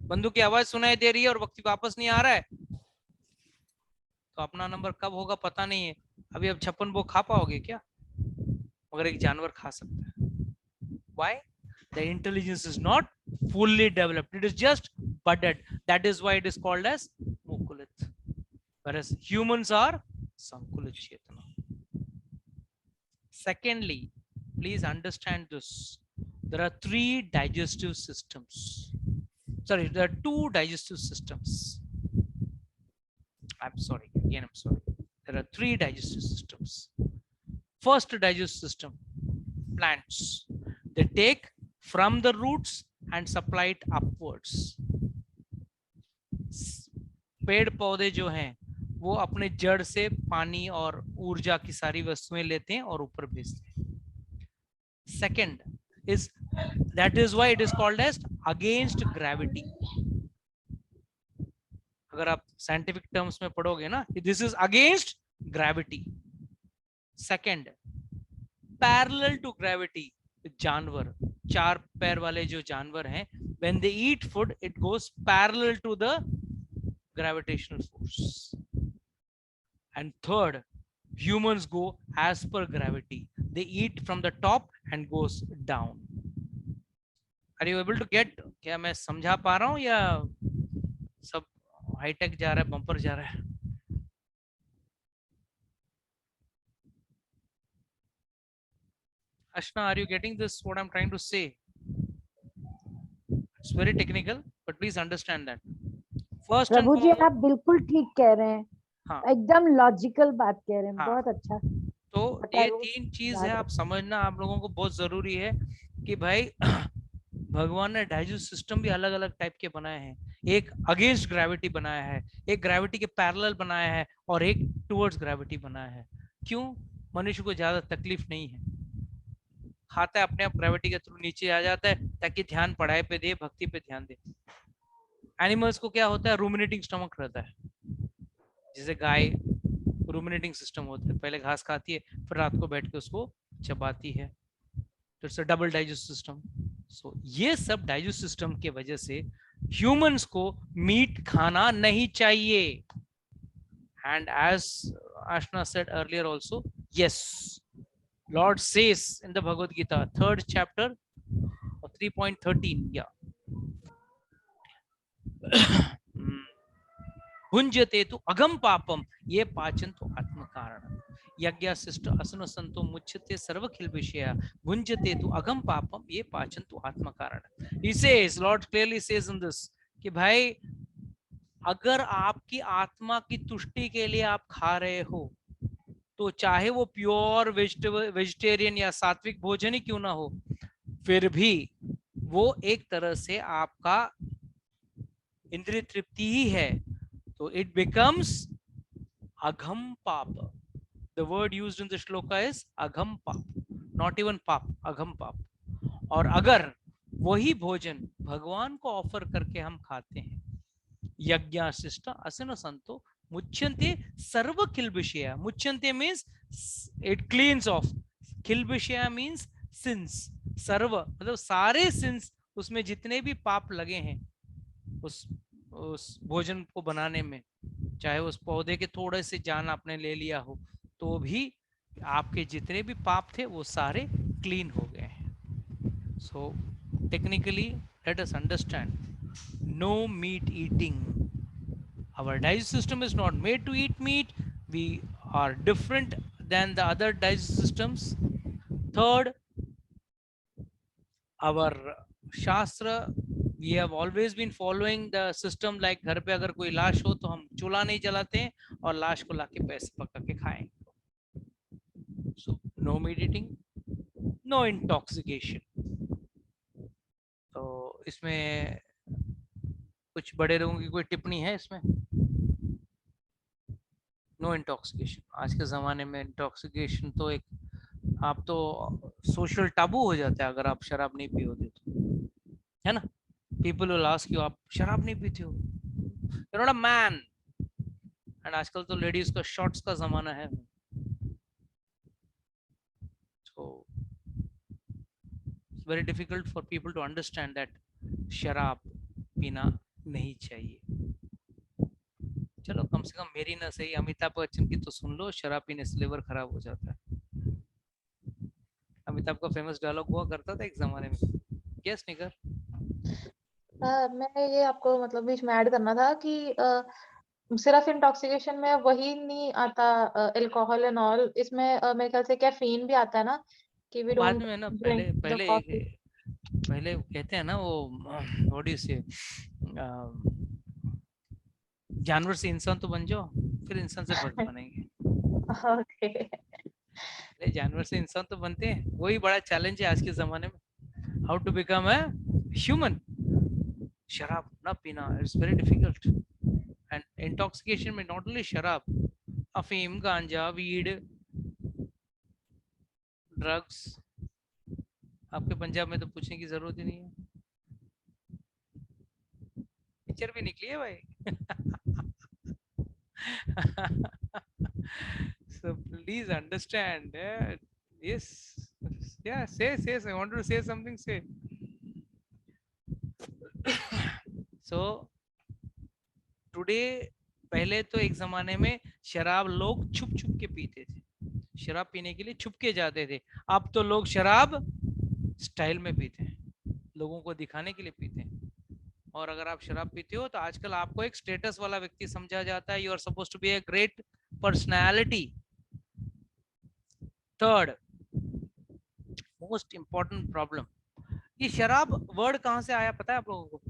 बंदूक की आवाज सुनाई दे रही है और व्यक्ति वापस नहीं आ रहा है, तो अपना नंबर कब होगा पता नहीं है। अभी अब 56 भोग खा पाओगे क्या? मगर एक जानवर खा सकता है। Why? The intelligence is not fully developed. It is just budded. That is why it is called as Mukulit. Whereas humans are Sankulit Chetana. Secondly, please understand this. There are 3 digestive systems. Sorry, there are 2 digestive systems. I'm sorry. Again, I'm sorry. There are 3 digestive systems. First digestive system, plants. They take from the roots and supply it upwards. पेड़ पौधे जो हैं वो अपने जड़ से पानी और ऊर्जा की सारी वस्तुएं लेते हैं और ऊपर भेजते हैं। Second is, that is why it is called as against gravity. अगर आप साइंटिफिक टर्म्स में पढ़ोगे ना, this is against gravity. Second, parallel to gravity. जानवर, 4 पैर वाले जो जानवर हैं, when they eat food, it goes parallel to the gravitational force. And third, humans go as per gravity. They eat from the top and goes down. Are you able to get? क्या मैं समझा पा रहा हूँ या सब hi tech जा रहा है, बम्पर जा रहा है? Ashna, are you getting this, what I'm trying to say? It's very technical, but please understand that. First and Prabhu ji foremost, आप बिल्कुल ठीक कह रहे हैं। हाँ, एकदम लॉजिकल बात कह रहे हैं। हाँ, बहुत अच्छा। तो ये 3 चीज है, आप समझना, आप लोगों को बहुत जरूरी है कि भाई भगवान ने डाइजेस्ट सिस्टम भी अलग अलग टाइप के बनाए हैं। एक अगेंस्ट ग्रेविटी बनाया है, एक ग्रेविटी के पैरेलल बनाया है, और एक टुवर्ड्स ग्रेविटी बनाया है। क्यों? मनुष्य को ज्यादा तकलीफ नहीं है, खाता है अपने आप ग्रेविटी के थ्रू नीचे आ जाता है, ताकि ध्यान पढ़ाई पे दे, भक्ति पे ध्यान दे। एनिमल्स को क्या होता है? रूमिनेटिंग स्टमक रहता है, जैसे गाय रूमिनेटिंग सिस्टम होता है, पहले घास खाती है, फिर रात को बैठ के उसको चबाती है, तो it's a double digest system. So ये सब डाइजेस्ट सिस्टम के वजह से ह्यूमंस को मीट खाना नहीं चाहिए। And as Ashna said earlier also, yes, Lord says in the Bhagavad Gita 3rd chapter 3.13, yeah, भुंजते तु अगम पापम ये पाचन तो आत्म कारण यज्ञाशिष्ट असनो संतो मुच्यते सर्व खिल विषय भुंजते तु अगम पापम ये पाचन तो आत्म कारण। He says, Lord clearly says in this कि भाई अगर आपकी आत्मा की तुष्टि के लिए आप खा रहे हो, तो चाहे वो प्योर वेजिटेरियन या सात्विक भोजन ही क्यों ना हो, फिर भी वो एक तरह से आपका इंद्रिय तृप्ति ही है, तो इट बिकम्स अघम पाप। The word used in the shloka is अघम पाप, नॉट इवन पाप, अघम पाप। और अगर वही भोजन भगवान को ऑफर करके हम खाते हैं, यज्ञाशिष्ट असन संतो मुच्यन्ते सर्व किल्बिषया, मुच्यन्ते मीन्स इट क्लीन्स ऑफ, किल्बिषया मीन्स सिंस, सर्व मतलब सारे सिंस, उसमें जितने भी पाप लगे हैं उस भोजन को बनाने में, चाहे उस पौधे के थोड़े से जान आपने ले लिया हो, तो भी आपके जितने भी पाप थे वो सारे क्लीन हो गए हैं। So technically let us understand, no meat eating. Our digestive system is not made to eat meat. We are different than the other digestive systems. Third, our shastra, we have always been following the system like घर पे अगर कोई लाश हो तो हम चूल्हा नहीं जलाते हैं और लाश को लाके पैसे पका के खाएं। So no meat eating, no intoxication. तो इसमें कुछ बड़े लोगों की कोई टिप्पणी है इसमें? No intoxication. आज के ज़माने में इंटॉक्सिकेशन तो एक, आप तो सोशल टाबू हो जाता है अगर आप शराब नहीं पियोगे तो, है ना? पीपल विल आस्क यू, आप शराब नहीं पीते हो, you are not a man. And आजकल तो लेडीज का शॉर्ट्स का ज़माना है, so it's very difficult for people to understand that शराब पीना नहीं चाहिए। चलो कम से कम मेरी ना सही, अमिताभ बच्चन की तो सुन लो, शराब पीने से लिवर खराब हो जाता है। अमिताभ का फेमस डायलॉग हुआ करता था एक जमाने में, यस निकर? मैंने ये आपको मतलब बीच में ऐड करना था कि सिर्फ इंटॉक्सिकेशन में वही नहीं आता, अल्कोहल एंड ऑल, इसमें मेरे ख्याल से कैफीन भी आता है ना, कि वी बाद डोंट में ना, ड्रिंक द कॉफी। पहले कहते हैं ना वो, व्हाट डू यू से, जानवर से इंसान तो बन जाओ, फिर इंसान से भक्त बनेंगे। ओके, जानवर से इंसान तो बनते हैं, वही बड़ा चैलेंज है आज के जमाने में, how to become a human. शराब ना पीना, it's very difficult. And intoxication में नॉट ओनली शराब, अफीम, गांजा, वीड, ड्रग्स, आपके पंजाब में तो पूछने की जरूरत ही नहीं है, पिक्चर भी निकली है भाई। So please understand, yes, yeah, say, I want to say something, say. So today, पहले तो एक जमाने में शराब लोग छुप छुप के पीते थे, शराब पीने के लिए छुप के जाते थे। अब तो लोग शराब स्टाइल में पीते हैं, लोगों को दिखाने के लिए पीते हैं। और अगर आप शराब पीते हो तो आजकल आपको एक स्टेटस वाला व्यक्ति समझा जाता है, you are supposed to be a great personality. Third most important problem, ये शराब वर्ड कहां से आया पता है आप लोगों को?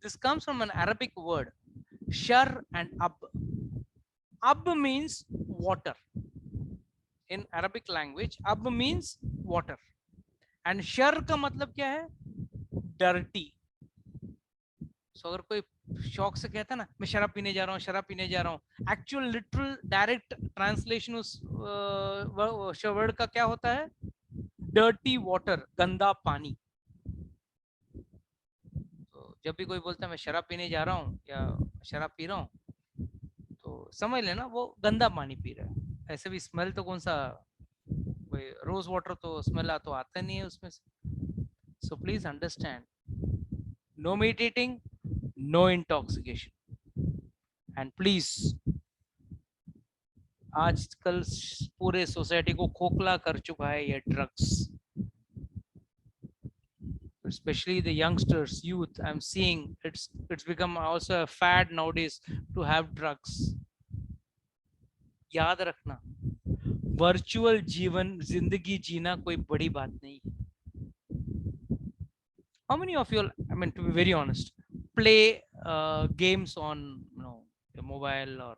This comes from an Arabic word, शर एंड अब। अब means water in Arabic language, ab means water, and शर का मतलब क्या है? डर्टी। सो अगर कोई शौक से कहता है ना मैं शराब पीने जा रहा हूँ, शराब पीने जा रहा हूँ, एक्चुअल लिटरल डायरेक्ट ट्रांसलेशन उस वर्ड का क्या होता है? डर्टी वाटर, गंदा पानी। तो जब भी कोई बोलता है मैं शराब पीने जा रहा हूँ या शराब पी रहा हूँ, तो समझ लेना वो गंदा पानी पी रहा है। ऐसे भी स्मेल तो कौन सा, कोई रोज वाटर तो स्मेल तो आता नहीं है उसमें से। So please understand, no meditating, no intoxication, and please, आजकल पूरे सोसाइटी को खोखला कर चुका है ये drugs, especially the youngsters, youth. I'm seeing it's become also a fad nowadays to have drugs. याद रखना, वर्चुअल जीवन जिंदगी जीना कोई बड़ी बात नहीं है। How many of you, I mean to be very honest, play games on your mobile or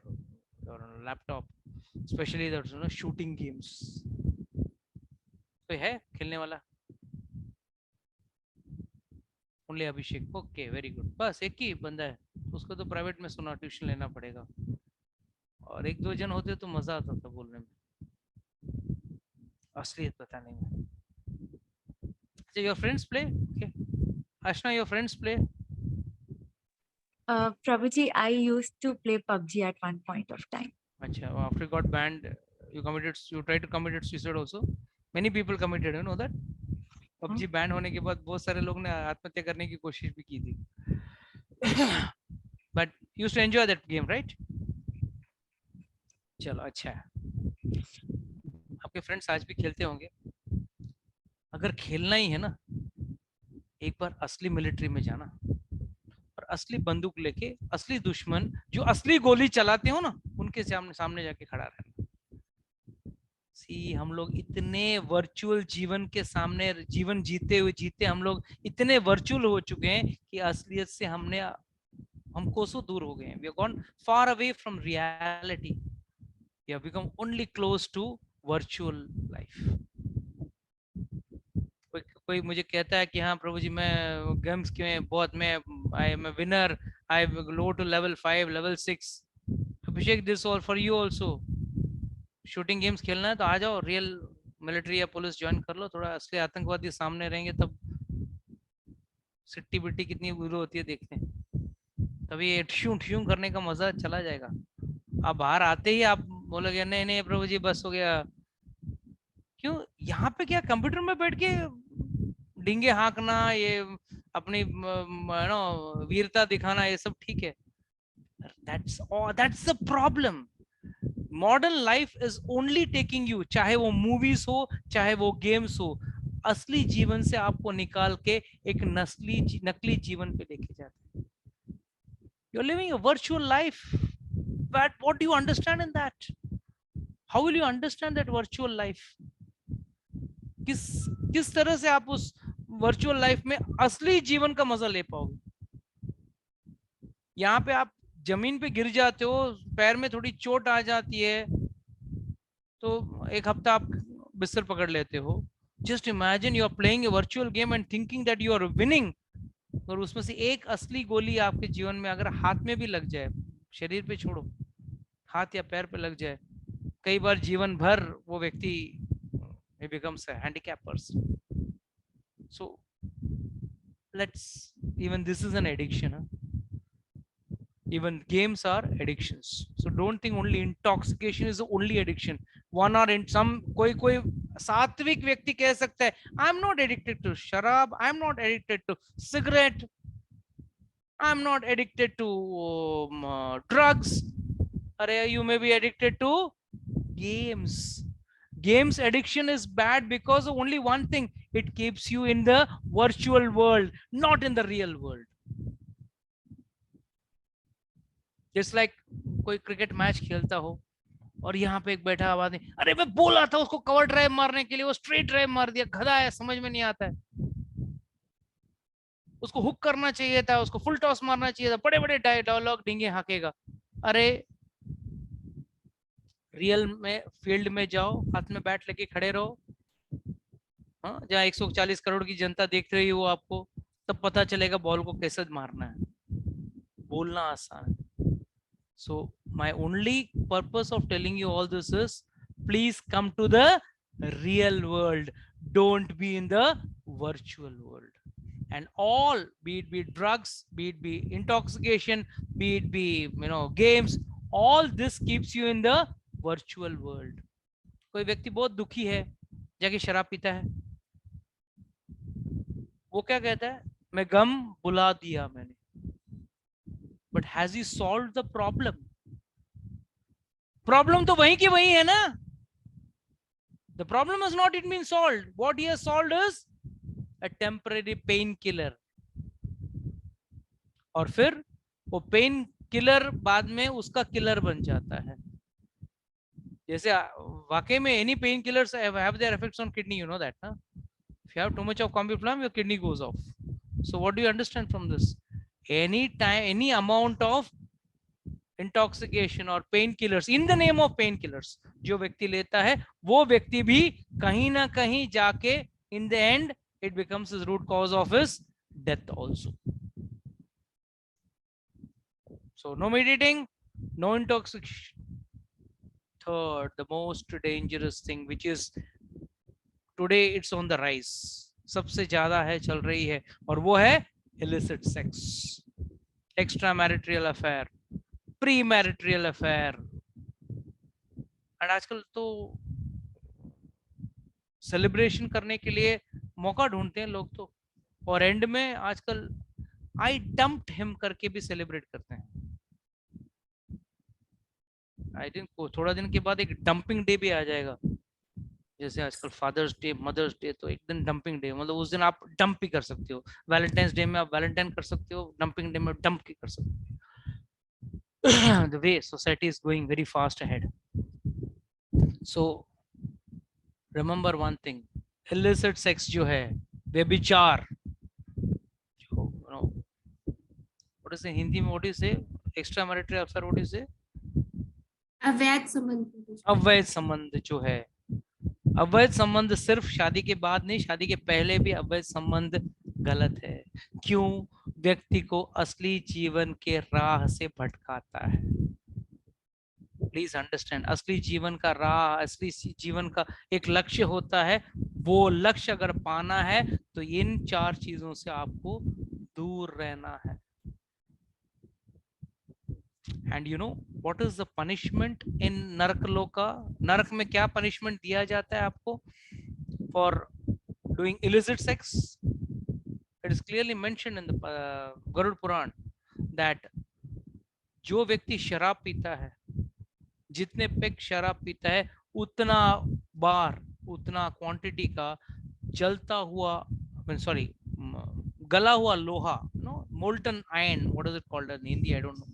your laptop, especially the shooting games? कोई है खेलने वाला? ओनली अभिषेक, ओके वेरी गुड। बस एक ही बंदा है, उसको तो प्राइवेट में सुना, ट्यूशन लेना पड़ेगा, और एक दो जन होते तो मजा आता था बोलने में, असलियत बताने में। अच्छा, your friends play? Okay Ashna, your friends play? Prabhuji, I used to play PUBG at one point of time. Achha, after you got banned, you tried to commit suicide also? Many people committed, you know that? PUBG ban होने के बाद बहुत सारे लोग ने आत्महत्या करने की कोशिश भी की थी। But you used to enjoy that game, right? चलो अच्छा है, आपके फ्रेंड्स आज भी खेलते होंगे। अगर खेलना ही है ना, एक बार असली मिलिट्री में जाना और असली बंदूक लेके असली दुश्मन जो असली गोली चलाते हो ना, उनके सामने जाके खड़ा रहना। सी, हम लोग इतने वर्चुअल जीवन के सामने जीवन जीते हम लोग इतने वर्चुअल हो चुके हैं कि असलियत से हम कोसों दूर हो गए हैं। We have gone far away from reality. We have become only close to virtual life. कोई मुझे कहता है कि हाँ प्रभु जी मैं गेम्स के बहुत I am winner, I low to level 5, level 6। Abhishek, this all for you also. Shooting games खेलना है तो आ जाओ, रियल मिलिट्री या पुलिस ज्वाइन कर लो, थोड़ा असली आतंकवादी सामने रहेंगे तब सिट्टी बिट्टी कितनी बुरी होती है देखते हैं, तभी ठ्यूं करने का मजा चला जाएगा। आप बाहर आते ही आप बोलोगे नहीं नहीं प्रभु जी बस हो गया। क्यों? यहाँ पे क्या कंप्यूटर में बैठ के डिंगे हाँकना, ये अपनी वीरता दिखाना, ये सब ठीक है। That's the problem. Modern life is only taking you, चाहे वो मूवीज हो चाहे वो गेम्स हो, असली जीवन से आपको निकाल के एक नकली जीवन पे लेके जाते हैं। You're living a virtual life, but what do you understand in that? How will you understand that virtual life? किस तरह से आप उस वर्चुअल लाइफ में असली जीवन का मजा ले पाओगे? यहाँ पे आप जमीन पे गिर जाते हो, पैर में थोड़ी चोट आ जाती है तो एक हफ्ता आप बिस्तर पकड़ लेते हो। Just imagine you are playing a virtual game and thinking that you are winning, और उसमें से एक असली गोली आपके जीवन में अगर हाथ में भी लग जाए, शरीर पे छोड़ो, हाथ या पैर पे लग जाए, कई बार जीवन भर वो व्यक्ति he becomes a handicapped person. So even this is an addiction, huh? Even games are addictions. So don't think only intoxication is the only addiction. One or in some कोई सात्विक व्यक्ति कह सकता है I'm not addicted to शराब, I'm not addicted to cigarette, I'm not addicted to drugs. अरे you may be addicted to games. Games addiction is bad because of only one thing, it keeps you in the virtual world, not in the real world. Just like कोई cricket match खेलता हो और यहाँ पे एक बैठा आवाज नहीं, अरे मैं बोला था उसको कवर ड्राइव मारने के लिए, वो स्ट्रेट ड्राइव मार दिया, गधा है, समझ में नहीं आता है, उसको हुक करना चाहिए था, उसको फुल टॉस मारना चाहिए था, बड़े बड़े डायलॉग डिंगे हाँकेगा। अरे रियल में फील्ड में जाओ, हाथ में बैट लेके खड़े रहो, हाँ, जहाँ 140 करोड़ की जनता देख रही हो आपको, तब पता चलेगा बॉल को कैसे मारना है। बोलना आसान है। So my only purpose of telling you all this is, please come to the real world. Don't be in the virtual world. And all, be drugs, be intoxication, be games, all this keeps you in the virtual world. कोई व्यक्ति बहुत दुखी है, जाके शराब पीता है, वो क्या कहता है, मैं गम बुला दिया मैंने। But has he solved the problem? Problem तो वहीं की वहीं है ना। The problem has not yet been solved. What he has solved is a temporary painkiller. और फिर वो पेन किलर बाद में उसका किलर बन जाता है। जैसे वाकई में any painkillers have their effects on kidney, you know that, ना? If you have too much of Combiflam, your kidney goes off. So what do you understand from this? Any time, any amount of intoxication or painkillers, in the name of painkillers, जो व्यक्ति लेता है वो व्यक्ति भी कहीं ना कहीं जाके in the end it becomes his root cause of his death also. So no meditating, no intoxication. Third, the most dangerous thing, which is today it's on the rise, सबसे ज्यादा है, चल रही है, और वो है illicit sex, extramarital affair, premarital affair. और आजकल तो सेलिब्रेशन करने के लिए मौका ढूंढते हैं लोग तो, और एंड में आजकल आई डम्प्ड हिम करके भी सेलिब्रेट करते हैं। आई थिंक थोड़ा दिन के बाद एक डंपिंग डे भी आ जाएगा, जैसे आजकल फादर्स डे, मदर्स डे, तो एक दिन डंपिंग डे, मतलब उस दिन आप डंप भी कर सकते हो। वैलेंटाइंस डे में आप वैलेंटाइन कर सकते हो, डंपिंग डे में डंप भी कर सकते हो। The way society is going very fast ahead. So remember one thing, illicit sex जो है, व्यभिचार, जो what is it हिंदी में, what is it, extramarital affair, what is it, अवैध संबंध। अवैध संबंध जो है, अवैध संबंध सिर्फ शादी के बाद नहीं, शादी के पहले भी अवैध संबंध गलत है। क्यों? व्यक्ति को असली जीवन के राह से भटकाता है। प्लीज अंडरस्टैंड, असली जीवन का राह, असली जीवन का एक लक्ष्य होता है, वो लक्ष्य अगर पाना है तो इन 4 चीजों से आपको दूर रहना है। And you know what is the punishment in narak loka? नरक में क्या पनिशमेंट दिया जाता है आपको for doing illicit sex? It is clearly mentioned in the Garuda Purana that जो व्यक्ति शराब पीता है, जितने पेग शराब पीता है, उतना बार, उतना क्वांटिटी का जलता हुआ, सॉरी, गला हुआ लोहा, no, molten iron, what is it called in Hindi, I don't know,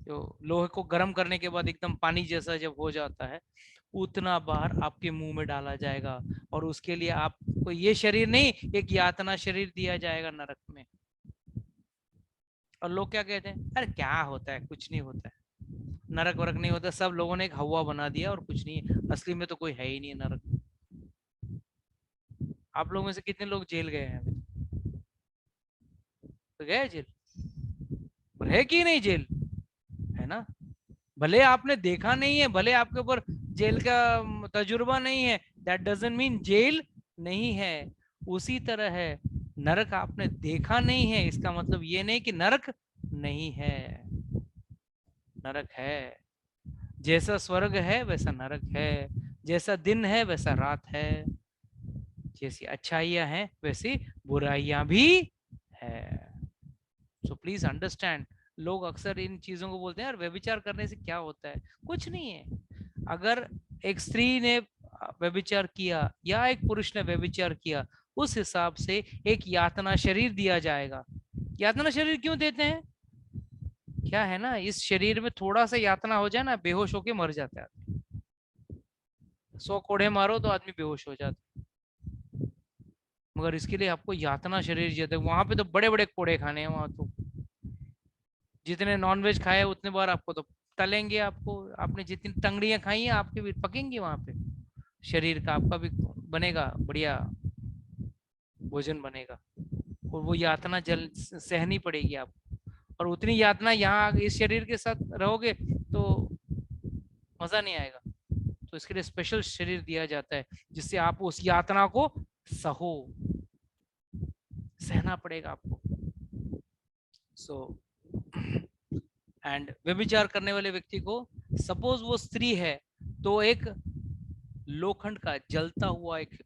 जो लोहे को गर्म करने के बाद एकदम पानी जैसा जब हो जाता है, उतना बार आपके मुंह में डाला जाएगा, और उसके लिए आपको ये शरीर नहीं, एक यातना शरीर दिया जाएगा नरक में। और लोग क्या कहते हैं, अरे क्या होता है, कुछ नहीं होता है, नरक वरक नहीं होता, सब लोगों ने एक हवा बना दिया और कुछ नहीं है, असली में तो कोई है ही नहीं नरक। आप लोगों में से कितने लोग जेल गए हैं अभी? तो गए जेल, पर है कि नहीं जेल, है ना? भले आपने देखा नहीं है, भले आपके ऊपर जेल का तजुर्बा नहीं है, दैट डजंट मीन जेल नहीं है। उसी तरह है, नरक आपने देखा नहीं है, इसका मतलब ये नहीं कि नरक नहीं है। नरक है, जैसा स्वर्ग है वैसा नरक है, जैसा दिन है वैसा रात है, जैसी अच्छाइयां हैं वैसी बुराइयां भी है। सो प्लीज अंडरस्टैंड, लोग अक्सर इन चीजों को बोलते हैं यार व्यभिचार करने से क्या होता है, कुछ नहीं है। अगर एक स्त्री ने व्यभिचार किया या एक पुरुष ने व्यभिचार किया, उस हिसाब से एक यातना शरीर दिया जाएगा। यातना शरीर क्यों देते हैं? क्या है ना, इस शरीर में थोड़ा सा यातना हो जाए ना, बेहोश होके मर जाता है। 100 कोड़े मारो तो आदमी बेहोश हो जाता है, मगर इसके लिए आपको यातना शरीर चाहिए। वहां पे तो बड़े बड़े कोड़े खाने हैं, वहां तो जितने नॉनवेज खाए उतने बार आपको तो तलेंगे, आपको, आपने जितनी टंगड़ियां खाई हैं आपके भी पकेंगे वहां पे, शरीर का आपका भी बनेगा बढ़िया भोजन बनेगा, और वो यातना जल सहनी पड़ेगी आपको, और उतनी यातना यहाँ इस शरीर के साथ रहोगे तो मजा नहीं आएगा। तो इसके लिए स्पेशल शरीर दिया जाता है जिससे आप उस यातना को सहो, सहना पड़ेगा आपको। सो एंड व्यभिचार करने वाले व्यक्ति को, सपोज वो स्त्री है, तो एक लोखंड का जलता हुआ एक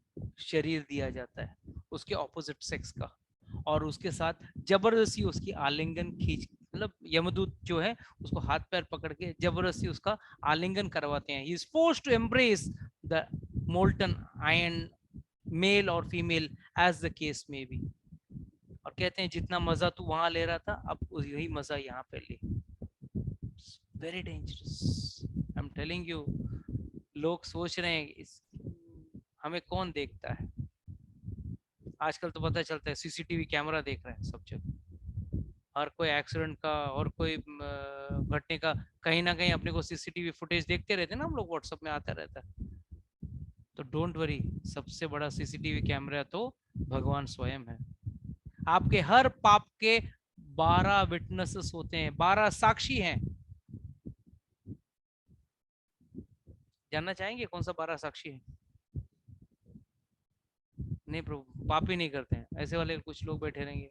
शरीर दिया जाता है उसके ऑपोजिट सेक्स का, और उसके साथ जबरदस्ती उसकी आलिंगन खींच, मतलब यमदूत जो है उसको हाथ पैर पकड़ के जबरदस्ती उसका आलिंगन करवाते हैं। He is forced to embrace the molten iron, male और फीमेल एज द केस में बी, और कहते हैं जितना मजा तू वहां ले रहा था अब यही मजा यहाँ पे ले। Very dangerous, I am telling you. लोग सोच रहे हैं हमें कौन देखता है, आजकल तो पता चलता है सीसीटीवी कैमरा देख रहे हैं सब जगह, हर कोई एक्सीडेंट का और कोई घटने का कहीं ना कहीं अपने को सीसीटीवी फुटेज देखते रहते हैं ना हम लोग, व्हाट्सएप में आता रहता है। तो डोंट वरी, सबसे बड़ा सीसीटीवी कैमरा तो भगवान स्वयं है। आपके हर पाप के 12 विटनेसेस होते हैं, 12 साक्षी हैं। जानना चाहेंगे कौन सा 12 साक्षी है? नहीं प्रभु, पाप ही नहीं करते हैं, ऐसे वाले कुछ लोग बैठे रहेंगे,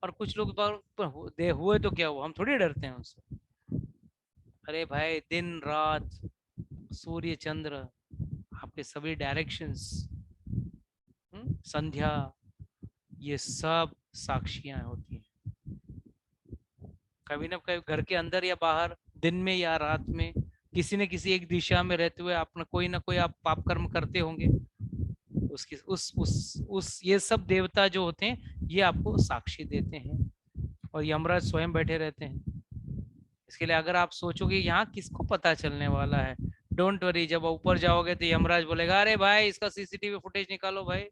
और कुछ लोग हुए तो क्या हुआ, हम थोड़ी डरते हैं उनसे। अरे भाई, दिन रात, सूर्य चंद्र, आपके सभी डायरेक्शंस, संध्या, ये सब साक्षियां होती हैं। कभी ना कभी घर के अंदर या बाहर, दिन में या रात में, किसी न किसी एक दिशा में रहते हुए अपना कोई ना कोई आप पाप कर्म करते होंगे। उसकी उस ये सब देवता जो होते हैं ये आपको साक्षी देते हैं, और यमराज स्वयं बैठे रहते हैं। इसके लिए अगर आप सोचोगे यहाँ किसको पता चलने वाला है, डोंट वरी, जब ऊपर जाओगे तो यमराज बोलेगा अरे भाई इसका सीसीटीवी फुटेज निकालो, भाई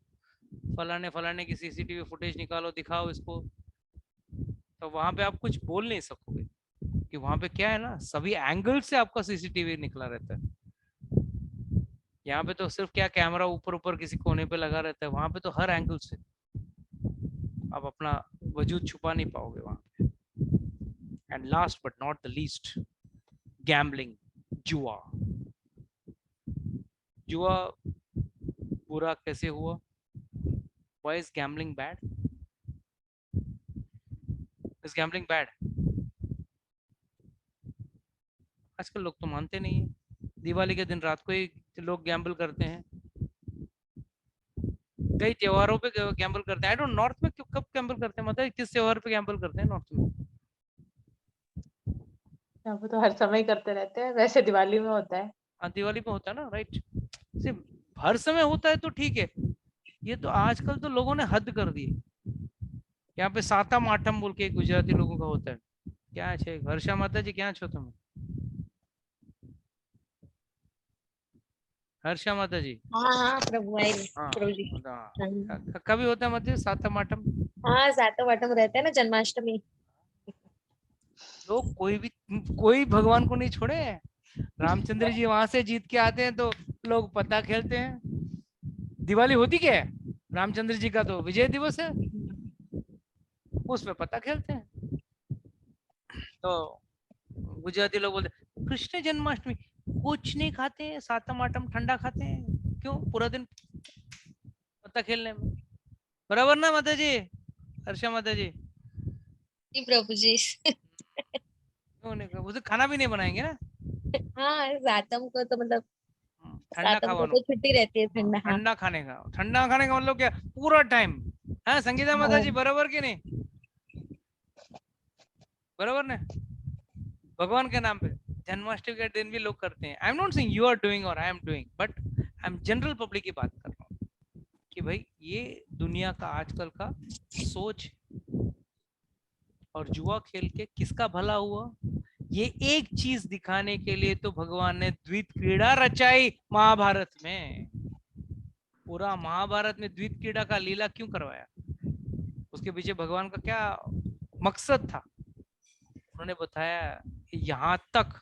फलाने की सीसीटीवी फुटेज निकालो, दिखाओ इसको। तो वहां पे आप कुछ बोल नहीं सकोगे कि वहां पे क्या है ना, सभी एंगल से आपका सीसीटीवी निकला रहता है। यहाँ पे तो सिर्फ क्या कैमरा ऊपर किसी कोने पे लगा रहता है, वहां पे तो हर एंगल से आप अपना वजूद छुपा नहीं पाओगे वहां पे। And last but not the least, gambling, जुआ। जुआ बुरा कैसे हुआ? Why is gambling bad? Is gambling bad? आजकल लोग तो मानते नहीं है। दिवाली के दिन रात को ही लोग गैम्बल करते हैं, कई त्योहारों पे गैम्बल करते हैं। आई डोंट, नॉर्थ में कब गैम्बल करते हैं, मतलब किस त्योहार पे गैम्बल करते हैं नॉर्थ में? वो तो हर समय करते रहते हैं, वैसे दिवाली में होता है। हाँ, दिवाली में होता है ना, राइट। सिर्फ हर समय होता है तो ठीक है, ये तो आजकल तो लोगों ने हद कर दी। यहाँ पे सातम आठम बोल के गुजराती लोगों का होता है। क्या है हर्षा माता जी, क्या छो तुम? हर्षा माता जी? हाँ प्रभु आई, प्रभु जी। कभी होता है मतलब सातम आठम? हाँ, सातम आठम रहता है ना, जन्माष्टमी। लोग कोई भगवान को नहीं छोड़े। रामचंद्र जी वहां से जीत के आते हैं तो लोग पता खेलते हैं। दिवाली होती क्या है? रामचंद्र जी का तो विजय दिवस है, उसमें पता खेलते हैं। तो गुजराती लोग बोलते कृष्ण जन्माष्टमी, कुछ नहीं खाते हैं, सातम आठम ठंडा खाते हैं। क्यों? पूरा दिन पता खेलने में। बराबर ना माता जी, हर्षा माता जी? जी प्रभु जी। उसे खाना भी नहीं बनाएंगे ना। हाँ, सातम को तो मतलब ठंडा को तो छुट्टी रहती है, ठंडा। हाँ। ठंडा खाने का मतलब क्या? पूरा टाइम। हाँ संगीता माता जी, बराबर की नहीं? बराबर ने? भगवान के नाम पे जन्माष्टमी के दिन भी लोग करते हैं। I am not saying you are doing और I am doing, but I am general public की बात कर रहा हूँ कि भाई ये दुनिया का आजकल का सोच। और जुआ खेल के किसका भला हुआ? ये एक चीज दिखाने के लिए तो भगवान ने द्वित क्रीड़ा रचाई महाभारत में। पूरा महाभारत में द्वित क्रीड़ा का लीला क्यों करवाया? उसके पीछे भगवान का क्या मकसद था? उन्होंने बताया कि यहाँ तक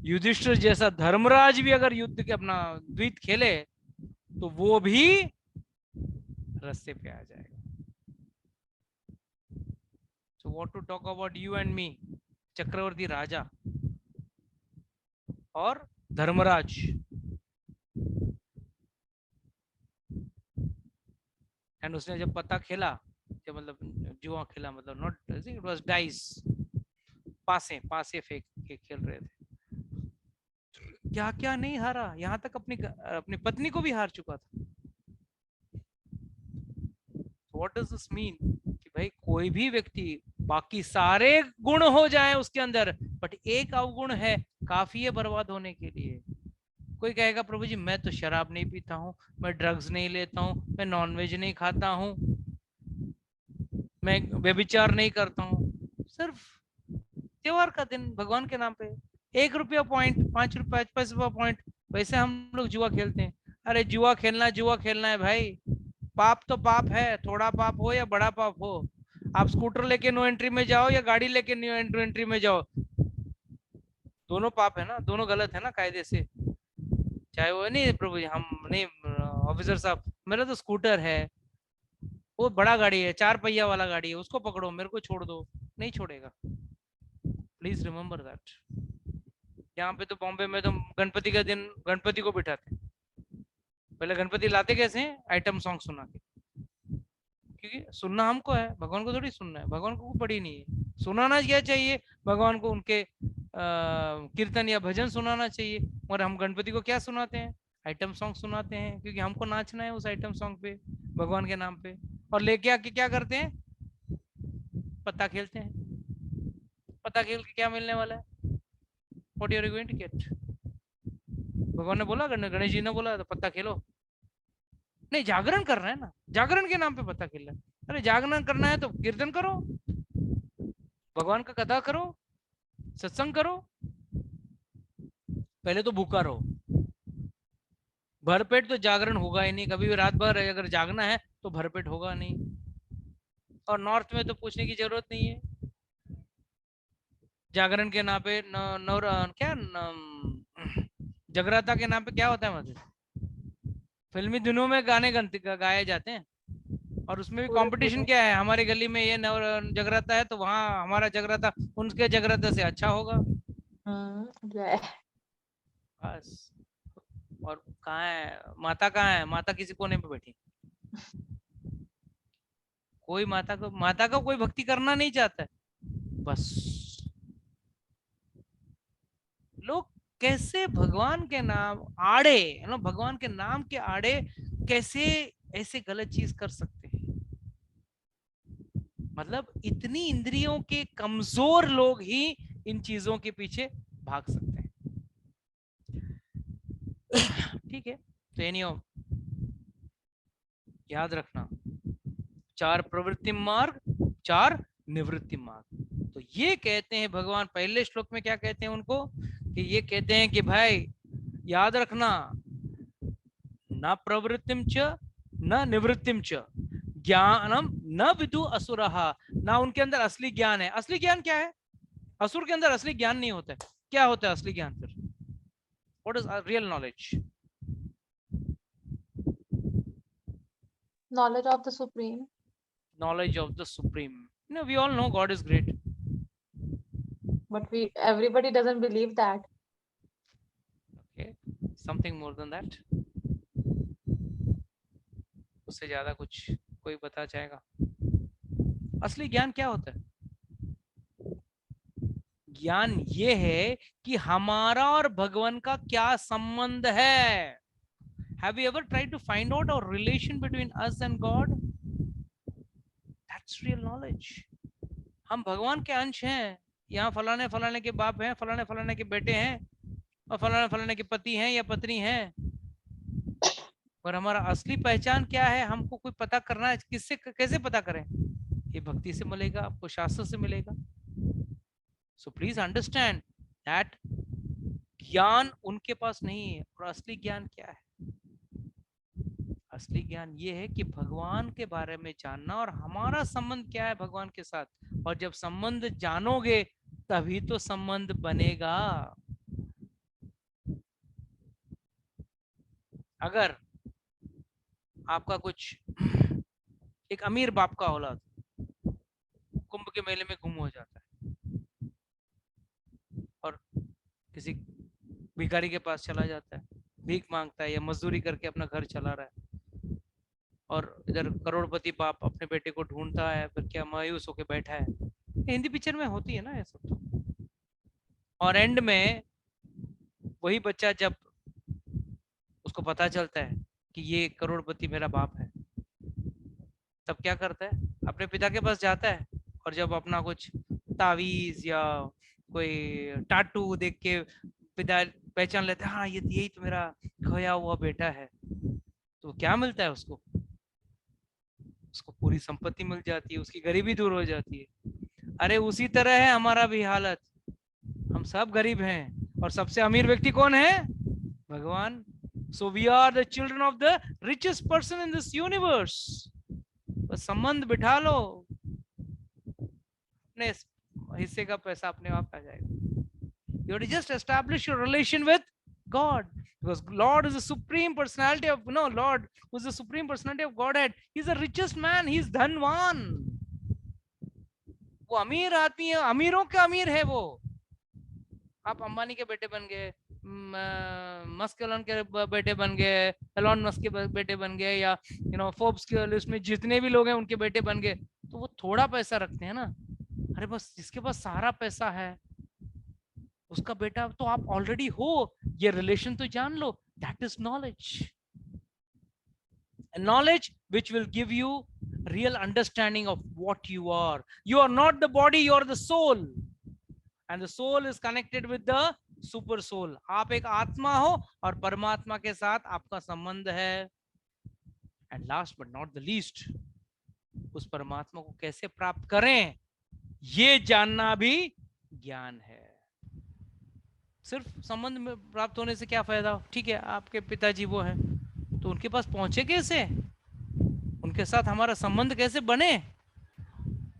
युधिष्ठिर जैसा धर्मराज भी अगर युद्ध के अपना द्वित खेले तो वो भी रास्ते पे आ जाएगा। So what to talk about you and me, चक्रवर्ती राजा और धर्मराज। एंड उसने जब पत्ता खेला, जब मतलब जुआ खेला, मतलब नॉट इट वाज डाइस, पासे पासे फेंक के खेल रहे थे, क्या क्या नहीं हारा, यहाँ तक अपनी पत्नी को भी हार चुका था। व्हाट डज दिस मीन कि भाई कोई भी व्यक्ति, बाकी सारे गुण हो जाए उसके अंदर, बट एक अवगुण है, काफी है बर्बाद होने के लिए। कोई कहेगा प्रभु जी मैं तो शराब नहीं पीता हूँ, मैं ड्रग्स नहीं लेता हूँ, मैं नॉनवेज नहीं खाता हूँ, मैं व्यभिचार नहीं करता हूँ, सिर्फ त्योहार का दिन भगवान के नाम पे 1 रुपया पॉइंट, 5 रुपया 5 पैसे पॉइंट, वैसे हम लोग जुआ खेलते हैं। अरे जुआ खेलना है भाई, पाप तो पाप है, थोड़ा पाप हो या बड़ा पाप हो। आप स्कूटर लेके नो एंट्री में जाओ या गाड़ी लेके नो एंट्री में जाओ, दोनों पाप है ना, दोनों गलत है ना कायदे से। चाहे वो नहीं प्रभु जी, हम नहीं ऑफिसर साहब, मेरा तो स्कूटर है, वो बड़ा गाड़ी है, 4 पहिया वाला गाड़ी है, उसको पकड़ो, मेरे को छोड़ दो, नहीं छोड़ेगा। Please remember that. यहाँ पे तो बॉम्बे में तो गणपति का दिन गणपति को बिठाते हैं, पहले गणपति लाते कैसे हैं, आइटम सॉन्ग सुना के, क्योंकि सुनना हमको है, भगवान को थोड़ी सुनना है, भगवान को पड़ी नहीं है। सुनाना क्या चाहिए भगवान को, उनके कीर्तन या भजन सुनाना चाहिए, और हम गणपति को क्या सुनाते हैं, आइटम सॉन्ग सुनाते हैं, क्योंकि हमको नाचना है उस आइटम सॉन्ग पे भगवान के नाम पे। और लेके आके क्या करते हैं, पत्ता खेलते हैं। पत्ता खेल के क्या मिलने वाला है, what you are going to get. भगवान ने बोला, गणेश जी ने बोला तो पत्ता खेलो, नहीं जागरण कर रहे हैं ना, जागरण के नाम पे पत्ता खेल रहे हैं। अरे जागरण करना है तो कीर्तन करो, भगवान का कथा करो, सत्संग करो, पहले तो भूखा रहो, भरपेट तो जागरण होगा ही नहीं, कभी भी रात भर अगर जागना है तो भरपेट होगा नहीं। और नॉर्थ में तो पूछने की जरूरत नहीं है, जागरण के नाम पे क्या जगराता के नाम पे क्या होता है, मतलब फिल्मी दिनों में गाने गाए जाते हैं, और उसमें भी कंपटीशन क्या है, हमारे गली में ये जगराता है तो वहाँ हमारा जगराता उनके जगराता से अच्छा होगा। बस। और कहाँ है माता, कहाँ है माता, किसी कोने पे बैठी, कोई माता का कोई भक्ति करना नहीं चाहता है। बस लोग कैसे भगवान के नाम आड़े, भगवान के नाम के आड़े कैसे ऐसे गलत चीज कर सकते हैं। मतलब इतनी इंद्रियों के कमजोर लोग ही इन चीजों के पीछे भाग सकते हैं। ठीक है, तो एनीहो याद रखना, 4 प्रवृत्ति मार्ग, 4 निवृत्ति मार्ग। तो ये कहते हैं भगवान पहले श्लोक में क्या कहते हैं उनको, कि ये कहते हैं कि भाई याद रखना, न प्रवृत्तिम च न निवृत्तिम च ज्ञानम न विदु असुरः। ना उनके अंदर असली ज्ञान है। असली ज्ञान क्या है, असुर के अंदर असली ज्ञान नहीं होता है। क्या होता है असली ज्ञान फिर, what is real knowledge? Knowledge of the Supreme. Knowledge of the Supreme. We all know God is great, but everybody doesn't believe that. Okay, something more than that. उससे ज्यादा कुछ कोई बता जाएगा? असली ज्ञान क्या होता है? ज्ञान ये है कि हमारा और भगवान का क्या संबंध है। Have you ever tried to find out our relation between us and God? That's real knowledge. हम भगवान के अंश हैं, यहाँ फलाने फलाने के बाप हैं, फलाने फलाने के बेटे हैं, और फलाने फलाने के पति हैं या पत्नी हैं। और हमारा असली पहचान क्या है, हमको कोई पता करना है, किससे कैसे पता करें? ये भक्ति से मिलेगा, आपको शास्त्र से मिलेगा। So please understand that ज्ञान उनके पास नहीं है। और असली ज्ञान क्या है? असली ज्ञान ये है कि भगवान के बारे में जानना और हमारा संबंध क्या है भगवान के साथ। और जब संबंध जानोगे तभी तो संबंध बनेगा। अगर आपका कुछ एक अमीर बाप का औलाद कुंभ के मेले में गुम हो जाता है और किसी भिखारी के पास चला जाता है, भीख मांगता है या मजदूरी करके अपना घर चला रहा है, और इधर करोड़पति बाप अपने बेटे को ढूंढता है, फिर क्या मायूस होके बैठा है। हिंदी पिक्चर में होती है ना ये सब तो। और एंड में वही बच्चा जब उसको पता चलता है कि ये करोड़पति मेरा बाप है, तब क्या करता है, अपने पिता के पास जाता है और जब अपना कुछ तावीज या कोई टाटू देख के पिता पहचान लेता है, हाँ ये यही तो मेरा खोया हुआ बेटा है, तो क्या मिलता है उसको? उसको पूरी संपत्ति मिल जाती है, उसकी गरीबी दूर हो जाती है। अरे उसी तरह है हमारा भी हालत, हम सब गरीब हैं और सबसे अमीर व्यक्ति कौन है? भगवान। So we are the children of the richest person in this universe. बस संबंध बिठा लो, अपने हिस्से का पैसा अपने आप आ जाएगा। You have to just establish your relation with God, because Lord is the supreme personality of Lord who is the supreme personality of Godhead. He is the richest man. He is धनवान। वो अमीर आदमी है, अमीरों का अमीर है वो। आप अंबानी के बेटे बन गए, मस्क एलन के बेटे बन गए, एलॉन मस्क के बेटे बन गए, या फोर्ब्स के लिस्ट में जितने भी लोग हैं उनके बेटे बन गए, तो वो थोड़ा पैसा रखते हैं ना। अरे बस जिसके पास सारा पैसा है उसका बेटा तो आप ऑलरेडी हो, ये रिलेशन तो जान लो। That is knowledge, knowledge which will give you real understanding of what you are. You are not the body, you are the soul, and the soul is connected with the super soul. आप एक आत्मा हो और परमात्मा के साथ आपका संबंध है। And last but not the least, उस परमात्मा को कैसे प्राप्त करें ये जानना भी ज्ञान है। सिर्फ संबंध में प्राप्त होने से क्या फायदा? ठीक है, आपके पिताजी वो हैं, तो उनके पास पहुंचे कैसे, उनके साथ हमारा संबंध कैसे बने,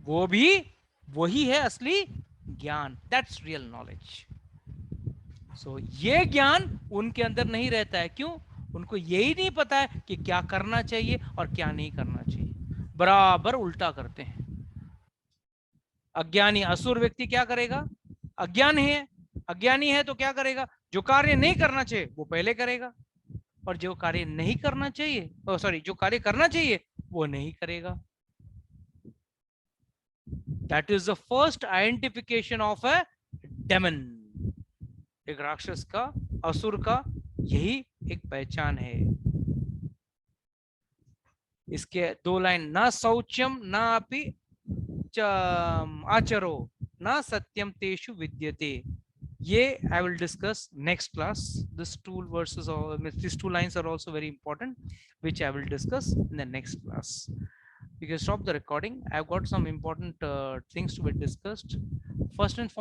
वो भी वही है असली ज्ञान। That's real knowledge. सो ये ज्ञान उनके अंदर नहीं रहता है। क्यों? उनको यही नहीं पता है कि क्या करना चाहिए और क्या नहीं करना चाहिए, बराबर उल्टा करते हैं। अज्ञानी असुर व्यक्ति क्या करेगा? अज्ञानी है तो क्या करेगा? जो कार्य नहीं करना चाहिए वो पहले करेगा, और जो कार्य नहीं करना चाहिए, जो कार्य करना चाहिए वो नहीं करेगा। That is the first identification of a demon. एक राक्षस का, असुर का यही एक पहचान है। इसके 2 लाइन, ना शौच्यम ना अपि आचरो ना सत्यम तेषु विद्यते। ये I will discuss next class. These 2 verses or these 2 lines are also very important, which I will discuss in the next class. You can stop the recording. I've got some important things to be discussed. First and foremost,